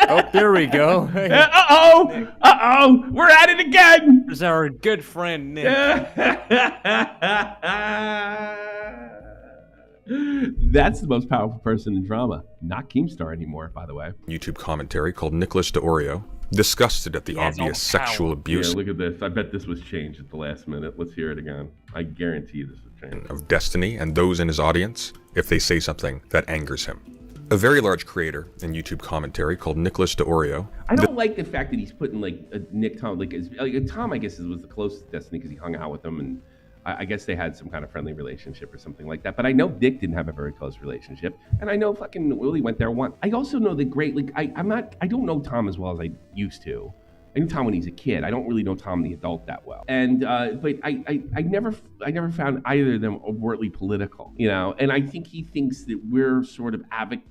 Oh, there we go. Uh-oh! We're at it again! There's our good friend Nick. That's the most powerful person in drama. Not Keemstar anymore, by the way. YouTube commentary called Nicholas DiOrio, disgusted at the He has all obvious the power. sexual abuse Yeah, look at this. I bet this was changed at the last minute. Let's hear it again. I guarantee you this was changed. of Destiny and those in his audience if they say something that angers him. A very large creator in YouTube commentary called Nicholas DeOrio. I don't like the fact that he's putting like Nick Tom, like Tom, I guess was the closest to Destiny because he hung out with him, and I guess they had some kind of friendly relationship or something like that. But I know Nick didn't have a very close relationship, and I know fucking Willie went there once. I also know the great, like I don't know Tom as well as I used to. I knew Tom when he's a kid. I don't really know Tom the adult that well. And but I never found either of them overtly political, you know. And I think he thinks that we're sort of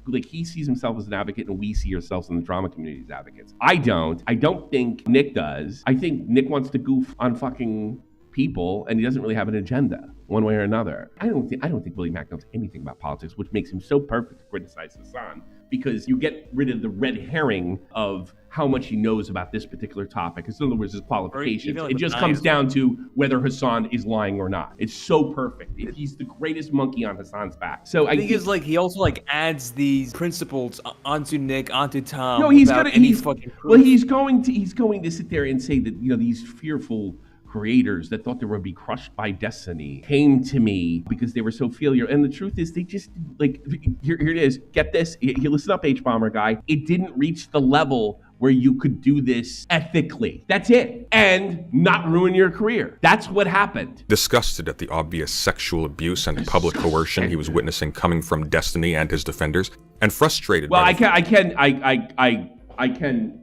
like he sees himself as an advocate, and we see ourselves in the drama community as advocates. I don't think Nick does. I think Nick wants to goof on fucking people, and he doesn't really have an agenda one way or another. I don't think Willie Mack knows anything about politics, which makes him so perfect to criticize Hassan, because you get rid of the red herring of how much he knows about this particular topic. In other words, his qualifications. It just comes down to whether Hassan is lying or not. It's so perfect. He's the greatest monkey on Hassan's back. So I think it's like he also like adds these principles onto Nick, onto Tom. No, he's going to sit there and say that, you know, these fearful creators that thought they were going to be crushed by destiny came to me because they were so failure. And the truth is, they just, like, here it is. Get this. You listen up, H-Bomber guy. It didn't reach the level where you could do this ethically. That's it. And not ruin your career. That's what happened. Disgusted at the obvious sexual abuse and public coercion he was witnessing coming from Destiny and his defenders, and frustrated. Well, I can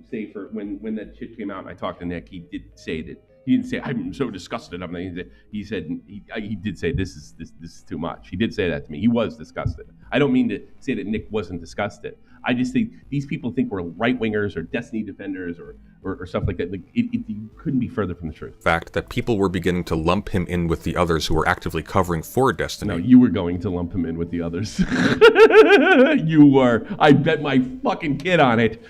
say for when that shit came out and I talked to Nick, he did say that. He didn't say, I'm so disgusted. He said, he did say, this is too much. He did say that to me. He was disgusted. I don't mean to say that Nick wasn't disgusted. I just think these people think we're right-wingers or Destiny defenders or stuff like that. Like, it couldn't be further from the truth. Fact that people were beginning to lump him in with the others who were actively covering for Destiny. No, you were going to lump him in with the others. You were. I bet my fucking kid on it.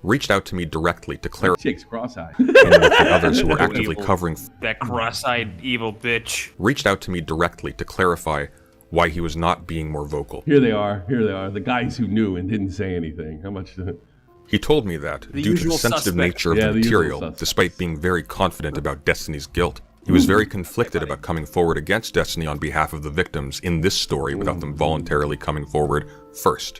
Reached out to me directly to clarify. Jake's cross-eyed. And with the others who were actively covering. That cross-eyed evil bitch. Reached out to me directly to clarify why he was not being more vocal. Here they are. The guys who knew and didn't say anything. How much? He told me that, due to the sensitive nature of the material, despite being very confident about Destiny's guilt, he was very conflicted about coming forward against Destiny on behalf of the victims in this story without them voluntarily coming forward first.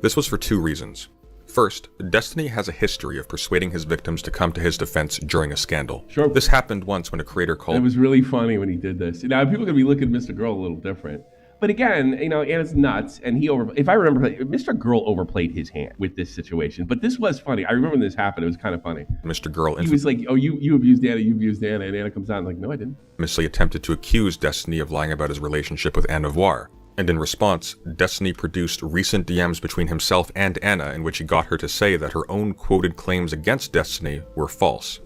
This was for two reasons. First, Destiny has a history of persuading his victims to come to his defense during a scandal. Sure. This happened once when a creator called... It was really funny when he did this. Now, people are going to be looking at Mr. Girl a little different. But again, you know, Anna's nuts, and if I remember, Mr. Girl overplayed his hand with this situation. But this was funny. I remember when this happened. It was kind of funny. Mr. Girl... He was like, oh, you abused Anna, and Anna comes out and like, no, I didn't. Infamously attempted to accuse Destiny of lying about his relationship with Anna Voir. And in response, Destiny produced recent DMs between himself and Anna in which he got her to say that her own quoted claims against Destiny were false.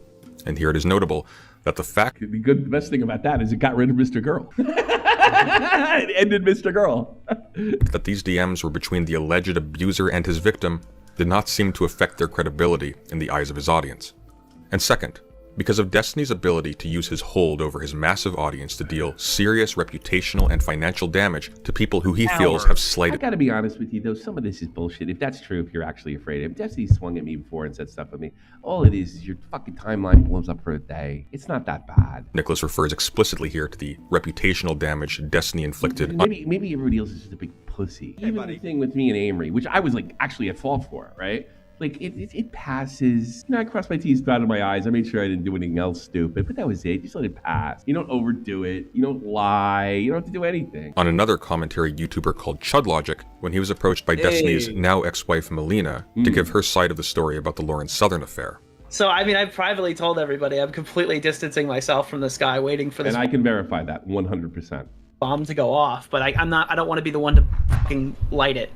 And here it is notable that the best thing about that is it got rid of Mr. Girl. It ended Mr. Girl. That these DMs were between the alleged abuser and his victim did not seem to affect their credibility in the eyes of his audience. And second, because of Destiny's ability to use his hold over his massive audience to deal serious reputational and financial damage to people who he feels have slighted. I gotta be honest with you though, some of this is bullshit. If that's true, if you're actually afraid of him. Destiny swung at me before and said stuff at me. All it is your fucking timeline blows up for a day. It's not that bad. Nicholas refers explicitly here to the reputational damage Destiny inflicted. Maybe everybody else is just a big pussy. Even the thing with me and Amory, which I was like actually at fault for, right? Like, it passes. You know, I crossed my T's, dotted my I's. I made sure I didn't do anything else stupid, but that was it. Just let it pass. You don't overdo it. You don't lie. You don't have to do anything. On another commentary YouTuber called Chudlogic, when he was approached by Destiny's now ex-wife Melina to give her side of the story about the Lauren Southern affair. So, I mean, I've privately told everybody I'm completely distancing myself from this guy, waiting for this and I can verify that 100%. bomb to go off, but I don't want to be the one to fucking light it.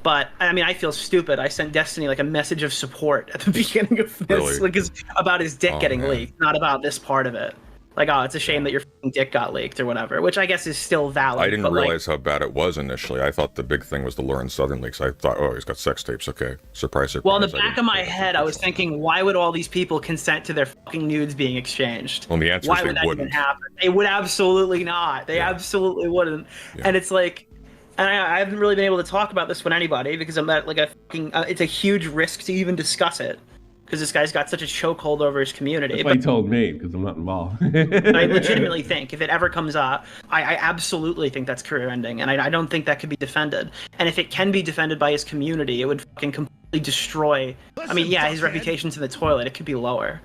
But I mean, I feel stupid. I sent Destiny like a message of support at the beginning of this, Really? like it's about his dick getting man. leaked, not about this part of it. Like, oh, it's a shame that your fucking dick got leaked or whatever, which I guess is still valid. I didn't but, realize how bad it was initially. I thought the big thing was the Lauren Southern leaks. I thought, oh, he's got sex tapes. Okay, surprise, surprise. Well, in the back of my head, I was thinking, why would all these people consent to their fucking nudes being exchanged? Well, the answer Why is they would that wouldn't. even happen? They would absolutely not. They absolutely wouldn't. Yeah. And it's like, and I haven't really been able to talk about this with anybody because I'm at like a fucking, it's a huge risk to even discuss it. because this guy's got such a chokehold over his community. That's why he told me, because I'm not involved. I legitimately think if it ever comes up, I absolutely think that's career ending, and I don't think that could be defended. And if it can be defended by his community, it would fucking completely destroy. I mean, yeah, his reputation's in the toilet. It could be lower.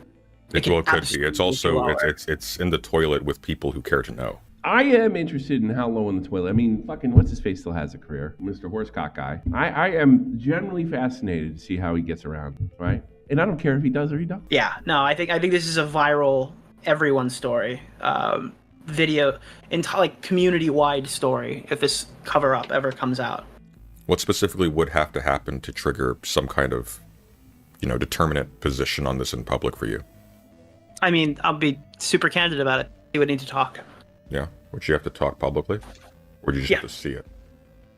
It could be. It's also it's in the toilet with people who care to know. I am interested in how low in the toilet. I mean, fucking what's his face still has a career, Mr. Horsecock guy. I am generally fascinated to see how he gets around, right? And I don't care if he does or he doesn't. Yeah, no, I think this is a viral everyone's story, video, like community-wide story. If this cover-up ever comes out, What specifically would have to happen to trigger some kind of, determinate position on this in public for you? I mean, I'll be super candid about it. He would need to talk. Yeah, would you have to talk publicly, or would you just have to see it?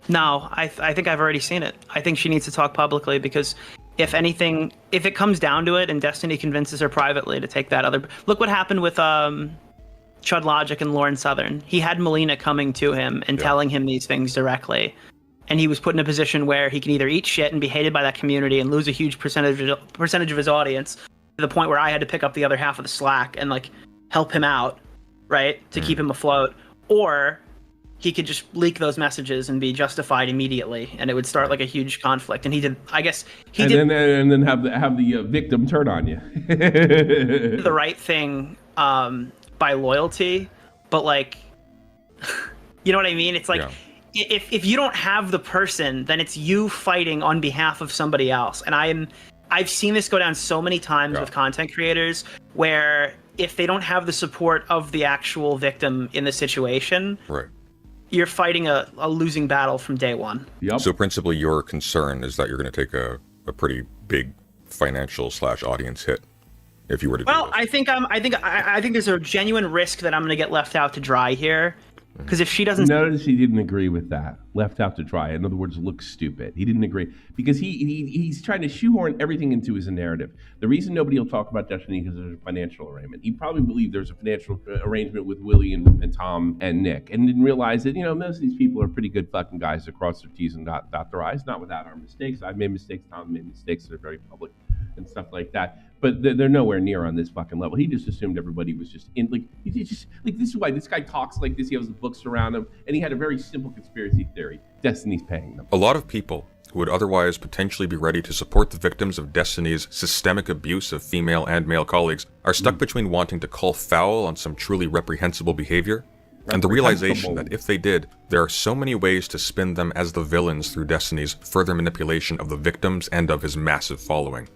No, I think I've already seen it. I think she needs to talk publicly because if anything, if it comes down to it and Destiny convinces her privately to take that other... Look what happened with Chud Logic and Lauren Southern. He had Melina coming to him and telling him these things directly. And he was put in a position where he can either eat shit and be hated by that community and lose a huge percentage of his audience to the point where I had to pick up the other half of the slack and like help him out, right, to keep him afloat. Or he could just leak those messages and be justified immediately, and it would start like a huge conflict. And he did, I guess, and then have the victim turn on you. the right thing by loyalty, but like, you know what I mean? It's like if you don't have the person, then it's you fighting on behalf of somebody else. And I've seen this go down so many times with content creators where if they don't have the support of the actual victim in the situation, you're fighting a losing battle from day one. Yep. So principally your concern is that you're going to take a pretty big financial/audience hit if you were to do this. I think there's a genuine risk that I'm going to get left out to dry here. Because if she doesn't... Notice he didn't agree with that. Left out to dry. In other words, look stupid. He didn't agree. Because he's trying to shoehorn everything into his narrative. The reason nobody will talk about Destiny is because there's a financial arrangement. He probably believed there's a financial arrangement with Willie and Tom and Nick. And didn't realize that, most of these people are pretty good fucking guys that cross their T's and dot their I's. Not without our mistakes. I've made mistakes. Tom made mistakes that are very public and stuff like that. But they're nowhere near on this fucking level. He just assumed everybody was just in, this is why this guy talks like this. He has the books around him, and he had a very simple conspiracy theory. Destiny's paying them. A lot of people who would otherwise potentially be ready to support the victims of Destiny's systemic abuse of female and male colleagues are stuck between wanting to call foul on some truly reprehensible behavior and the realization that if they did, there are so many ways to spin them as the villains through Destiny's further manipulation of the victims and of his massive following.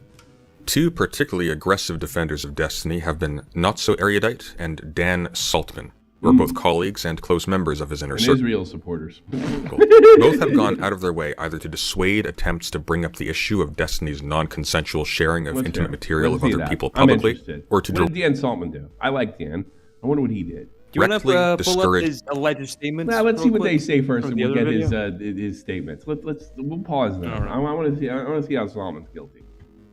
Two particularly aggressive defenders of Destiny have been Not So Erudite and Dan Saltman, who are both colleagues and close members of his inner circle. Israel supporters. Both have gone out of their way either to dissuade attempts to bring up the issue of Destiny's non-consensual sharing of intimate material of other people publicly, or to what did Dan Saltman do? I like Dan. I wonder what he did. Do you want to pull up his alleged statements? Well, let's see what they say first, and we'll get his statements. We'll pause now. I want to see how Saltman's guilty.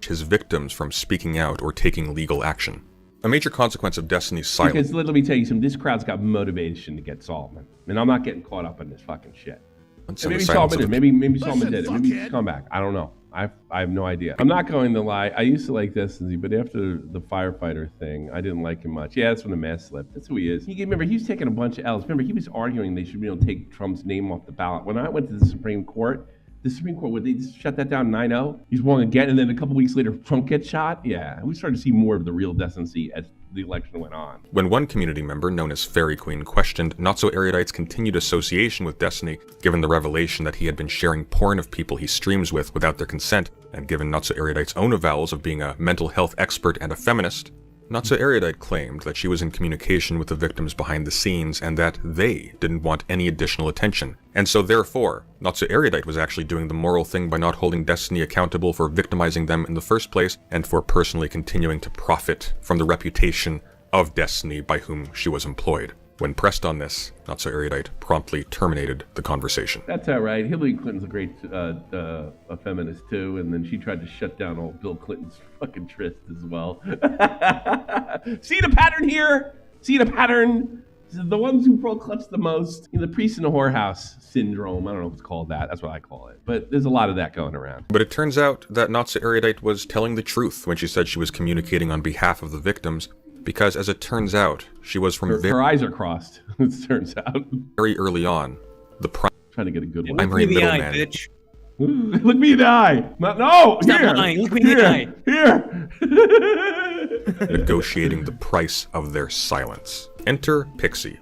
His victims from speaking out or taking legal action. A major consequence of Destiny's silence. Because let me tell you something, this crowd's got motivation to get Saltman. And I'm not getting caught up in this fucking shit. Maybe Saltman did. Maybe Saltman did it. Maybe he's come back. I don't know. I have no idea. I'm not going to lie. I used to like Destiny, but after the firefighter thing, I didn't like him much. Yeah, that's when the mask slipped. That's who he is. Remember, he was taking a bunch of L's. Remember, he was arguing they should be able to take Trump's name off the ballot. When I went to the Supreme Court, would they just shut that down 9-0? He's won again, and then a couple weeks later, Trump gets shot? Yeah, we started to see more of the real Destiny as the election went on. When one community member, known as Fairy Queen, questioned Not So Erudite's continued association with Destiny, given the revelation that he had been sharing porn of people he streams with without their consent, and given Not So Erudite's own avowals of being a mental health expert and a feminist, Not So Erudite claimed that she was in communication with the victims behind the scenes and that they didn't want any additional attention. And so therefore, Not So Erudite was actually doing the moral thing by not holding Destiny accountable for victimizing them in the first place and for personally continuing to profit from the reputation of Destiny by whom she was employed. When pressed on this, Not So Erudite promptly terminated the conversation. That's all right. Hillary Clinton's a great a feminist too, and then she tried to shut down old Bill Clinton's fucking tryst as well. See the pattern here? See the pattern? The ones who pearl clutch the most, the priest in the whorehouse syndrome. I don't know if it's called that. That's what I call it. But there's a lot of that going around. But it turns out that Nazi Erudite was telling the truth when she said she was communicating on behalf of the victims, because as it turns out, she was from Her eyes are crossed, it turns out. very early on the Trying to get a good one. primary Look me in the eye, middleman. bitch. Look me in the eye. No, Stop here. lying. Look me in the eye. Here. Negotiating the price of their silence. Enter Pixie.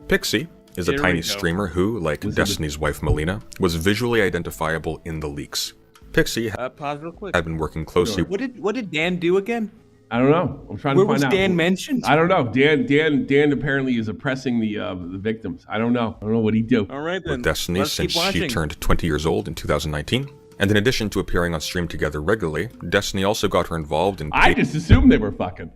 Pixie is a Here tiny we go. streamer who, like Destiny's wife Melina, was visually identifiable in the leaks. Pixie Pause real quick. had been working closely What did Dan do again? I don't know. I'm trying Where to find was out. Dan mentioned? I don't know. Dan apparently is oppressing the victims. I don't know what he do. All right then. with Destiny Let's keep since she watching. turned 20 years old in 2019. And in addition to appearing on stream together regularly, Destiny also got her involved in I just assumed they were fucking.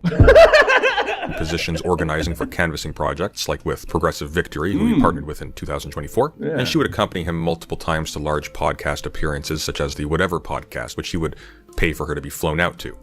positions organizing for canvassing projects, like with Progressive Victory, who he partnered with in 2024. Yeah. And she would accompany him multiple times to large podcast appearances, such as the Whatever podcast, which he would pay for her to be flown out to.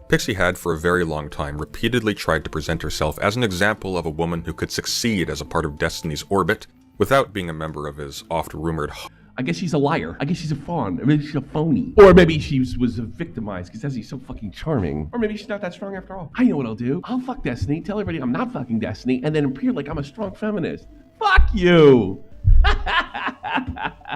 Pixie had, for a very long time, repeatedly tried to present herself as an example of a woman who could succeed as a part of Destiny's orbit without being a member of his oft-rumored I guess she's a liar. I guess she's a fawn. Or maybe she's a phony. Or maybe she was victimized because Destiny's so fucking charming. Or maybe she's not that strong after all. I know what I'll do. I'll fuck Destiny, tell everybody I'm not fucking Destiny, and then appear like I'm a strong feminist. Fuck you!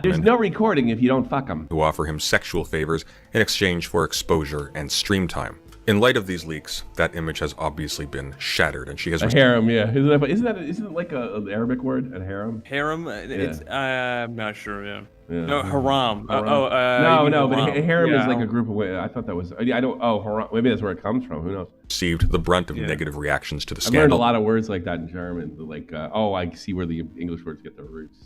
There's no recording if you don't fuck them. who offer him sexual favors in exchange for exposure and stream time. In light of these leaks, that image has obviously been shattered, and she has A harem, yeah. Isn't it like an Arabic word? A harem? Harem? It's I'm not sure. Yeah. Yeah. No, haram. Haram. You mean no, but haram. a harem is Yeah. like a group of women. I thought that was. I don't. Oh, haram. Maybe that's where it comes from. Who knows? received the brunt of negative reactions to the I've learned a scandal, lot of words like that in German. Like, I see where the English words get their roots.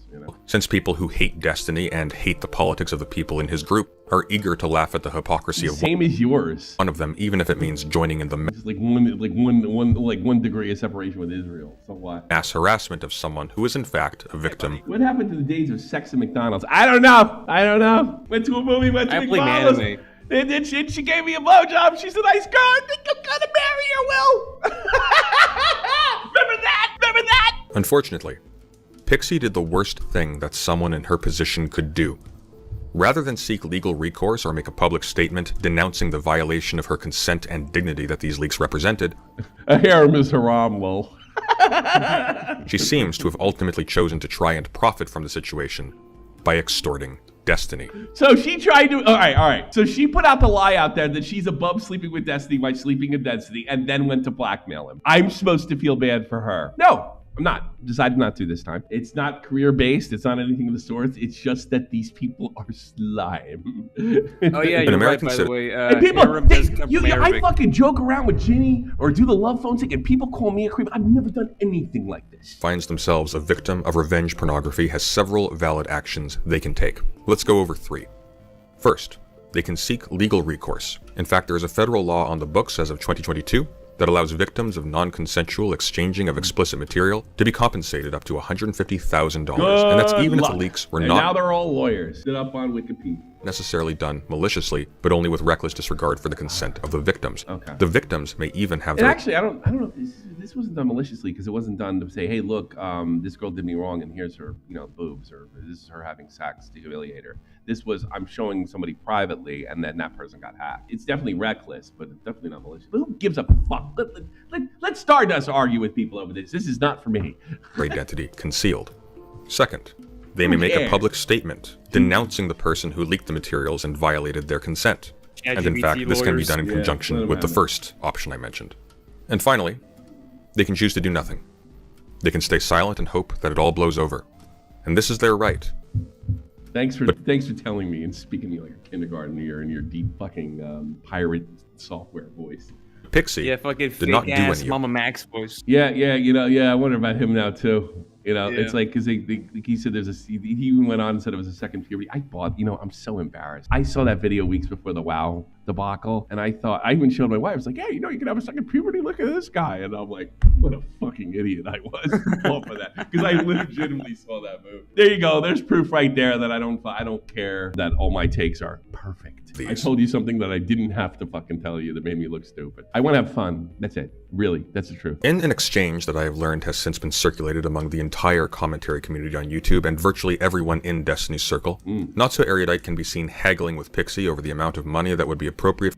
since people who hate Destiny and hate the politics of the people in his group are eager to laugh at the hypocrisy of Same as yours. one of them, even if it means joining in the It's like one degree of separation with Israel. So what? mass harassment of someone who is in fact a victim What happened to the days of sex at McDonald's? I don't know. Went to a movie, went to I play McDonald's. anime. And then she gave me a blowjob. She's a nice girl. I think I'm gonna marry her, Will. Remember that? Unfortunately, Pixie did the worst thing that someone in her position could do. Rather than seek legal recourse or make a public statement denouncing the violation of her consent and dignity that these leaks represented, A harem is haram, lol. she seems to have ultimately chosen to try and profit from the situation by extorting Destiny. So she tried to. All right. So she put out the lie out there that she's above sleeping with Destiny by sleeping in Destiny, and then went to blackmail him. I'm supposed to feel bad for her. No, I'm not. Decided not to this time. It's not career based. It's not anything of the sort. It's just that these people are slime. Oh yeah, you're right. American By the citizen- way, And people, harem does come from I Arabic. fucking joke around with Ginny or do the love phone thing, and people call me a creep. I've never done anything like this. Finds themselves a victim of revenge pornography has several valid actions they can take. Let's go over 3. First, they can seek legal recourse. In fact, there is a federal law on the books as of 2022 that allows victims of non-consensual exchanging of explicit material to be compensated up to $150,000. And that's even if the leaks were And now not they're all lawyers. Sit up on Wikipedia. necessarily done maliciously, but only with reckless disregard for the consent of the victims. Okay. The victims may even have And their actually, I don't know if this wasn't done maliciously because it wasn't done to say, hey, look, this girl did me wrong and here's her, boobs, or this is her having sex to humiliate her. This was, I'm showing somebody privately and then that person got hacked. It's definitely reckless, but it's definitely not malicious. But who gives a fuck? Let Stardust argue with people over this. This is not for me. identity concealed. Second, they may make a cares? public statement denouncing the person who leaked the materials and violated their consent. And in LGBT fact, this can be lawyers. done in Yeah, conjunction let 'em with the have it. first option I mentioned. And finally, they can choose to do nothing. They can stay silent and hope that it all blows over. And this is their right. Thanks for telling me and speaking to me like a kindergarten year in your deep fucking pirate software voice. Pixie Yeah, fucking did not do fake ass any Mama Max voice. Yeah, I wonder about him now too. Yeah. It's like because he said he even went on and said it was a second puberty. I'm so embarrassed. I saw that video weeks before the WoW debacle, and I even showed my wife. I was like, hey, you can have a second puberty. Look at this guy, and I'm like, what a fucking idiot I was off of that because I legitimately saw that move. There you go. There's proof right there that I don't care that all my takes are perfect. I these. told you something that I didn't have to fucking tell you that made me look stupid. I want to have fun. That's it. Really, that's the truth. In an exchange that I have learned has since been circulated among the entire commentary community on YouTube and virtually everyone in Destiny's circle, Not So Erudite can be seen haggling with Pixie over the amount of money that would be appropriate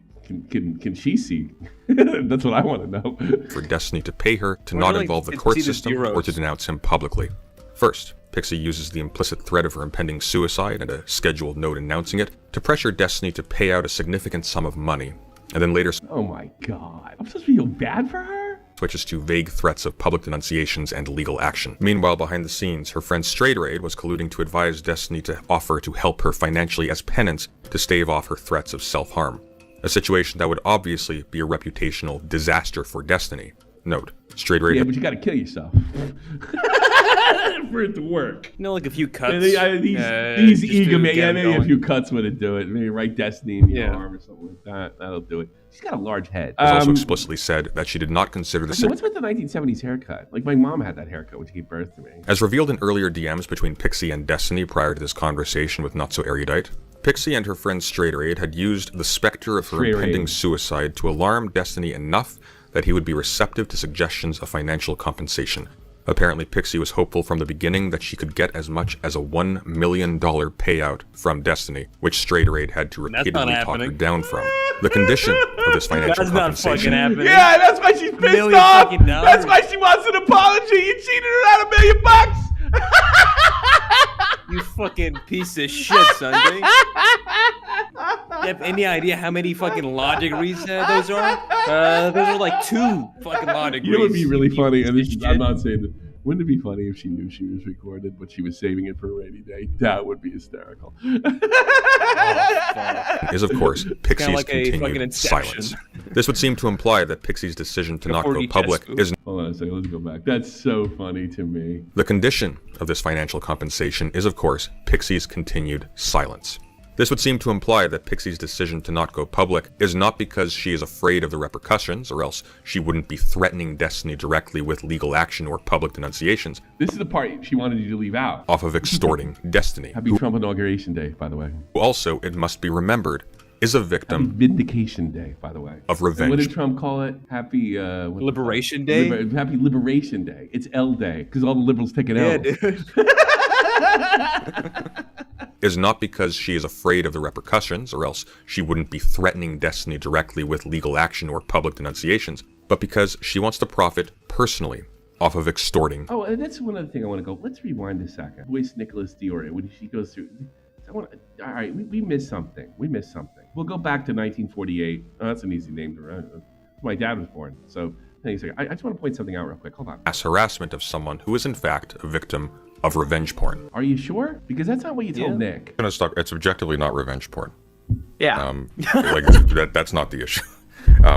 Can she see? That's what I want to know. for Destiny to pay her to Or not like involve the to court see the system or zeros. to denounce him publicly. First, Pixie uses the implicit threat of her impending suicide and a scheduled note announcing it to pressure Destiny to pay out a significant sum of money, and then later Oh my god. I'm supposed to feel bad for her? switches to vague threats of public denunciations and legal action. Meanwhile, behind the scenes, her friend Straighterade was colluding to advise Destiny to offer to help her financially as penance to stave off her threats of self-harm. A situation that would obviously be a reputational disaster for Destiny. Note, Straighterade Yeah, but you gotta kill yourself. For it to work. You know, like a few cuts. These just ego to man, get I him know a going. few cuts would do it. Maybe write Destiny in your Yeah. arm or something like that. That'll do it. She's got a large head. has also explicitly said that she did not consider the What's with the 1970s haircut? Like my mom had that haircut when she gave birth to me. As revealed in earlier DMs between Pixie and Destiny prior to this conversation with Not So Erudite, Pixie and her friend Straighterade had used the specter of her Straighterade. impending suicide to alarm Destiny enough that he would be receptive to suggestions of financial compensation. Apparently, Pixie was hopeful from the beginning that she could get as much as a $1 million payout from Destiny, which Straighterade had to That's not repeatedly talk her happening. down from. The condition of this financial That's not fucking compensation happening. Yeah, that's why she's pissed million off. fucking dollars. That's why she wants an apology. You cheated her out $1 million. You fucking piece of shit, Sunday. You have any idea how many fucking logic reads those are? Those are like 2 fucking logic reads. You know what would be really funny, and Piece this of is, I'm shit. not saying that. Wouldn't it be funny if she knew she was recorded, but she was saving it for a rainy day? That would be hysterical. is, of course, Pixie's like a fucking continued Inception. silence. This would seem to imply that Pixie's decision to not go 4D chess public move. is Hold on a second, let's go back. That's so funny to me. the condition of this financial compensation is, of course, Pixie's continued silence. This would seem to imply that Pixie's decision to not go public is not because she is afraid of the repercussions, or else she wouldn't be threatening Destiny directly with legal action or public denunciations, This is the part she wanted you to leave out. off of extorting Destiny, Happy Trump Inauguration Day, by the way. who also, it must be remembered, is a Happy victim Vindication Day, by the way. of What revenge. did Trump call it? Happy Liberation Day? Happy Liberation Day. It's L Day because all the liberals take an Yeah, L. dude. Is not because she is afraid of the repercussions, or else she wouldn't be threatening Destiny directly with legal action or public denunciations, but because she wants to profit personally off of extorting. Oh, and that's one other thing I want to go. Let's rewind a second. Voice Nicholas Diore when she goes through. All right, we missed something. We'll go back to 1948. Oh, that's an easy name to run. My dad was born. So, hang on a second. I just want to point something out real quick. Hold on. Mass harassment of someone who is in fact a victim of revenge porn. Are you sure? Because that's not what you told Nick. I'm gonna stop. It's objectively not revenge porn. Yeah. Like that's not the issue.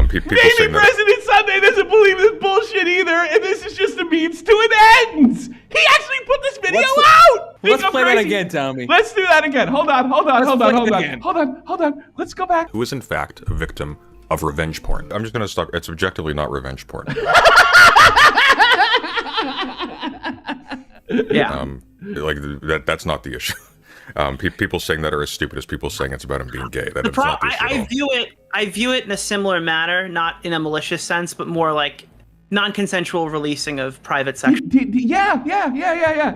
People Maybe saying that President Sunday doesn't believe this bullshit either, and this is just a means to an end. He actually put this video out. Let's Think I'm play that crazy? again, Tommy. Let's do that again. Hold on. Let's go back. who is in fact a victim of revenge porn. I'm just gonna stop. It's objectively not revenge porn. Yeah. Like that's not the issue. People saying that are as stupid as people saying it's about him being gay. That The is not the problem, issue at all. I view it in a similar manner, not in a malicious sense, but more like non-consensual releasing of private sexual. Yeah. Like Yeah,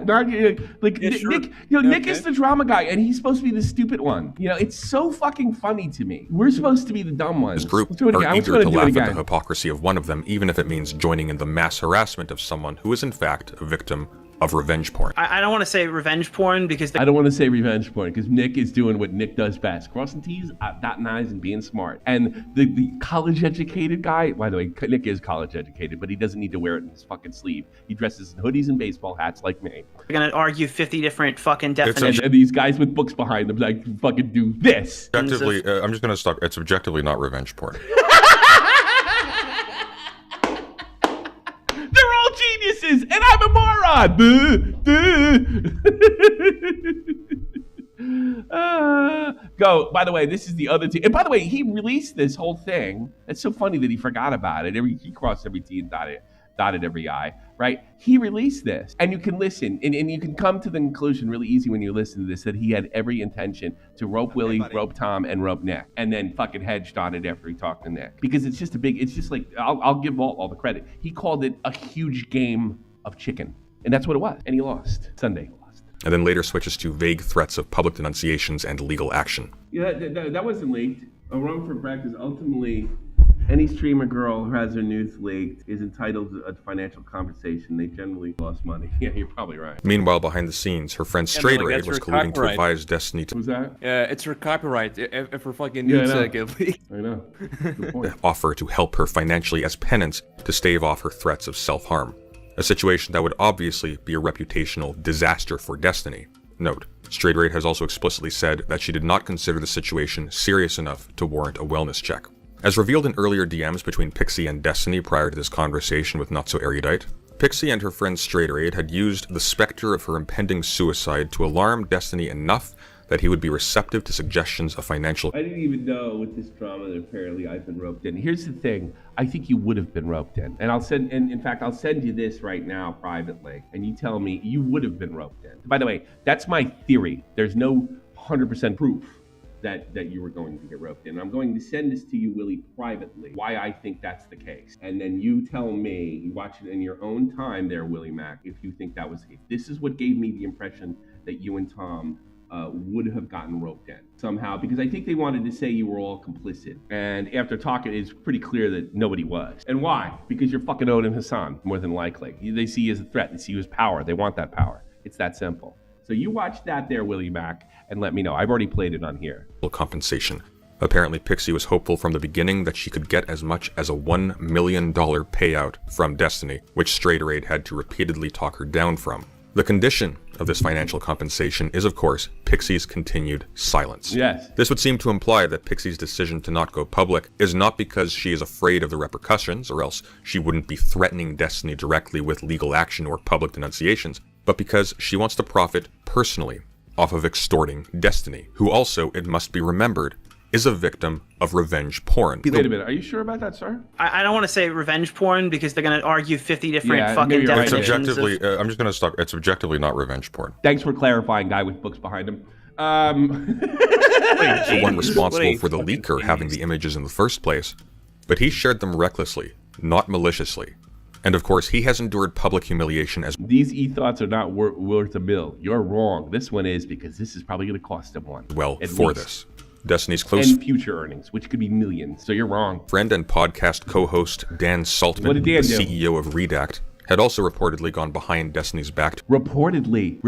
sure. Nick, Nick Okay. is the drama guy, and he's supposed to be the stupid one. It's so fucking funny to me. We're supposed to be the dumb ones. This group Let's do it again. are I'm just eager gonna to do it laugh at again. the hypocrisy of one of them, even if it means joining in the mass harassment of someone who is in fact a victim of revenge porn. I don't want to say revenge porn because I don't want to say revenge porn because Nick is doing what Nick does best: crossing T's, dotting I's, and being smart. And the college-educated guy, by the way, Nick is college-educated, but he doesn't need to wear it in his fucking sleeve. He dresses in hoodies and baseball hats like me. we're gonna argue 50 different fucking a- definitions. And these guys with books behind them like fucking do this. Objectively, I'm just gonna stop. It's objectively not revenge porn. They're all geniuses, and I'm a moron. Go. By the way, this is the other T. And by the way, he released this whole thing. It's so funny that he forgot about it. He crossed every T and dotted it. dotted every I, right? He released this. And you can listen, and you can come to the conclusion really easy when you listen to this, that he had every intention to rope Willie, rope Tom, and rope Nick, and then fucking hedged on it after he talked to Nick. Because it's just like, I'll give all the credit. He called it a huge game of chicken. And that's what it was. And he lost. Sunday. And then later switches to vague threats of public denunciations and legal action. Yeah, that wasn't leaked. A wrong for practice. Ultimately, any streamer girl who has her nudes leaked is entitled to a financial compensation. They generally lost money. Yeah, you're probably right. Meanwhile, behind the scenes, her friend Straight Raid was colluding to advise Destiny to Who's that? It's her copyright if her fucking nudes get leaked. I know. Good point. offer to help her financially as penance to stave off her threats of self-harm. A situation that would obviously be a reputational disaster for Destiny. Note, Straight Raid has also explicitly said that she did not consider the situation serious enough to warrant a wellness check. As revealed in earlier DMs between Pixie and Destiny prior to this conversation with Not So Erudite, Pixie and her friend Straight Raid had used the specter of her impending suicide to alarm Destiny enough that he would be receptive to suggestions of financial. I didn't even know with this drama that apparently I've been roped in. Here's the thing. I think you would have been roped in. And I'll send you this right now privately. And you tell me you would have been roped in. By the way, that's my theory. There's no 100% proof that you were going to get roped in. I'm going to send this to you, Willie, privately, why I think that's the case. And then you tell me, you watch it in your own time there, Willie Mac, if you think that was the case. This is what gave me the impression that you and Tom would have gotten roped in somehow, because I think they wanted to say you were all complicit. And after talking, it's pretty clear that nobody was. And why? Because you're fucking Odin Hassan, more than likely. They see you as a threat. They see you as power. They want that power. It's that simple. So you watch that there, Willie Mac, and let me know. I've already played it on here. Compensation. Apparently, Pixie was hopeful from the beginning that she could get as much as a $1 million payout from Destiny, which Straight Raid had to repeatedly talk her down from. The condition of this financial compensation is, of course, Pixie's continued silence. Yes. This would seem to imply that Pixie's decision to not go public is not because she is afraid of the repercussions, or else she wouldn't be threatening Destiny directly with legal action or public denunciations, but because she wants to profit personally off of extorting Destiny, who also, it must be remembered, is a victim of revenge porn. Wait a minute, are you sure about that, sir? I don't want to say revenge porn because they're going to argue 50 different fucking right. It's definitions. objectively, I'm just going to stop. It's objectively not revenge porn. Thanks for clarifying, guy with books behind him. The one responsible for the leaker having the images in the first place, but he shared them recklessly, not maliciously. And of course, he has endured public humiliation as These e-thoughts are not worth a mill. You're wrong. This one is, because this is probably going to cost him one. well At for least. this. Destiny's close And future earnings, which could be millions. So you're wrong. friend and podcast co-host Dan Saltman, What did Dan the do? CEO of Redact, had also reportedly gone behind Destiny's back to Reportedly.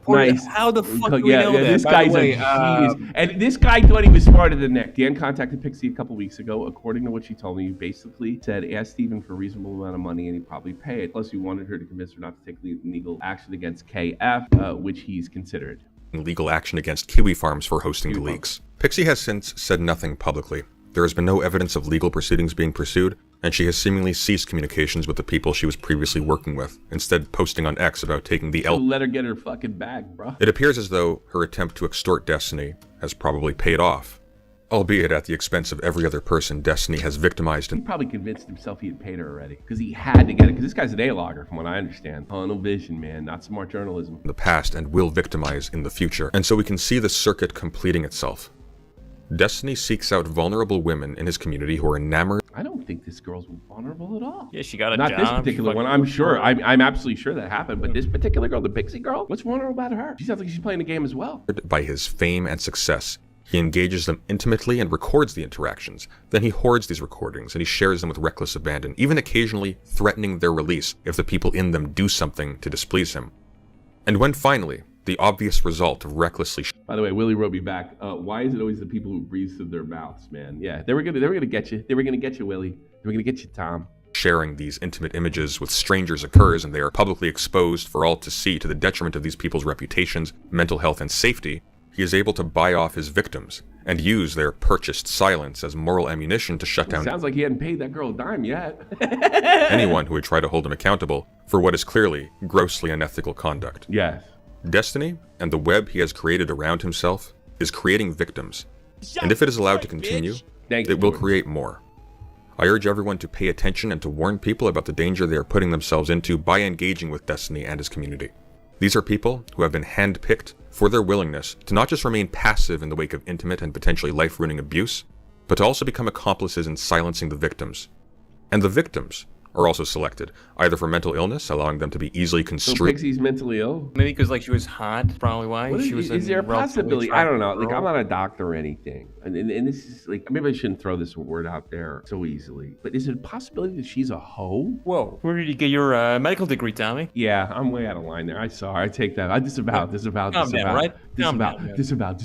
Nice. How the fuck do we Yeah, know that? this By guy's the way, a genius. And this guy thought he was smarter than Nick. Dan contacted Pixie a couple weeks ago. According to what she told me, he basically said, ask Steven for a reasonable amount of money and he'd probably pay it. Plus, he wanted her to convince her not to take legal action against KF, which he's considered. legal action against Kiwi Farms for hosting the leaks. Pixie has since said nothing publicly. There has been no evidence of legal proceedings being pursued, and she has seemingly ceased communications with the people she was previously working with, instead posting on X about taking the L. Let her get her fucking bag, bro. It appears as though her attempt to extort Destiny has probably paid off, albeit at the expense of every other person Destiny has victimized. He probably convinced himself he had paid her already because he had to get it. Because this guy's an A-logger, from what I understand. Tunnel vision, man. Not smart journalism. In the past and will victimize in the future. And so we can see the circuit completing itself. Destiny seeks out vulnerable women in his community who are enamored. I don't think this girl's vulnerable at all. Yeah, she got a Not job. this particular one. I'm sure. I'm absolutely sure that happened. But this particular girl, the Pixie girl, what's vulnerable about her? She sounds like she's playing the game as well. By his fame and success. He engages them intimately and records the interactions. Then he hoards these recordings and he shares them with reckless abandon, even occasionally threatening their release if the people in them do something to displease him. And when finally, the obvious result of recklessly By the way, Willie wrote me back. Why is it always the people who breathe through their mouths, man? Yeah, they were gonna get you. They were gonna get you, Willie. They were gonna get you, Tom. sharing these intimate images with strangers occurs and they are publicly exposed for all to see to the detriment of these people's reputations, mental health, and safety, he is able to buy off his victims and use their purchased silence as moral ammunition to shut down Sounds like he hadn't paid that girl a dime yet. anyone who would try to hold him accountable for what is clearly grossly unethical conduct. Yes. Destiny and the web he has created around himself is creating victims, and if it is allowed to continue, Thank it you. will create more. I urge everyone to pay attention and to warn people about the danger they are putting themselves into by engaging with Destiny and his community. These are people who have been handpicked for their willingness to not just remain passive in the wake of intimate and potentially life-ruining abuse, but to also become accomplices in silencing the victims. And the victims are also selected, either for mental illness, allowing them to be easily So construed. Pixie's mentally ill? Maybe because like she was hot, probably why. What She was is there a possibility? I don't know. Like, I'm not. not a doctor or anything. And this is like, maybe I shouldn't throw this word out there so easily. But is it a possibility that she's a hoe? Whoa, where did you get your medical degree, Tommy? Yeah, I'm way out of line there. I saw. I take that. I disavow. Calm down, right? Calm down, man. Disavow.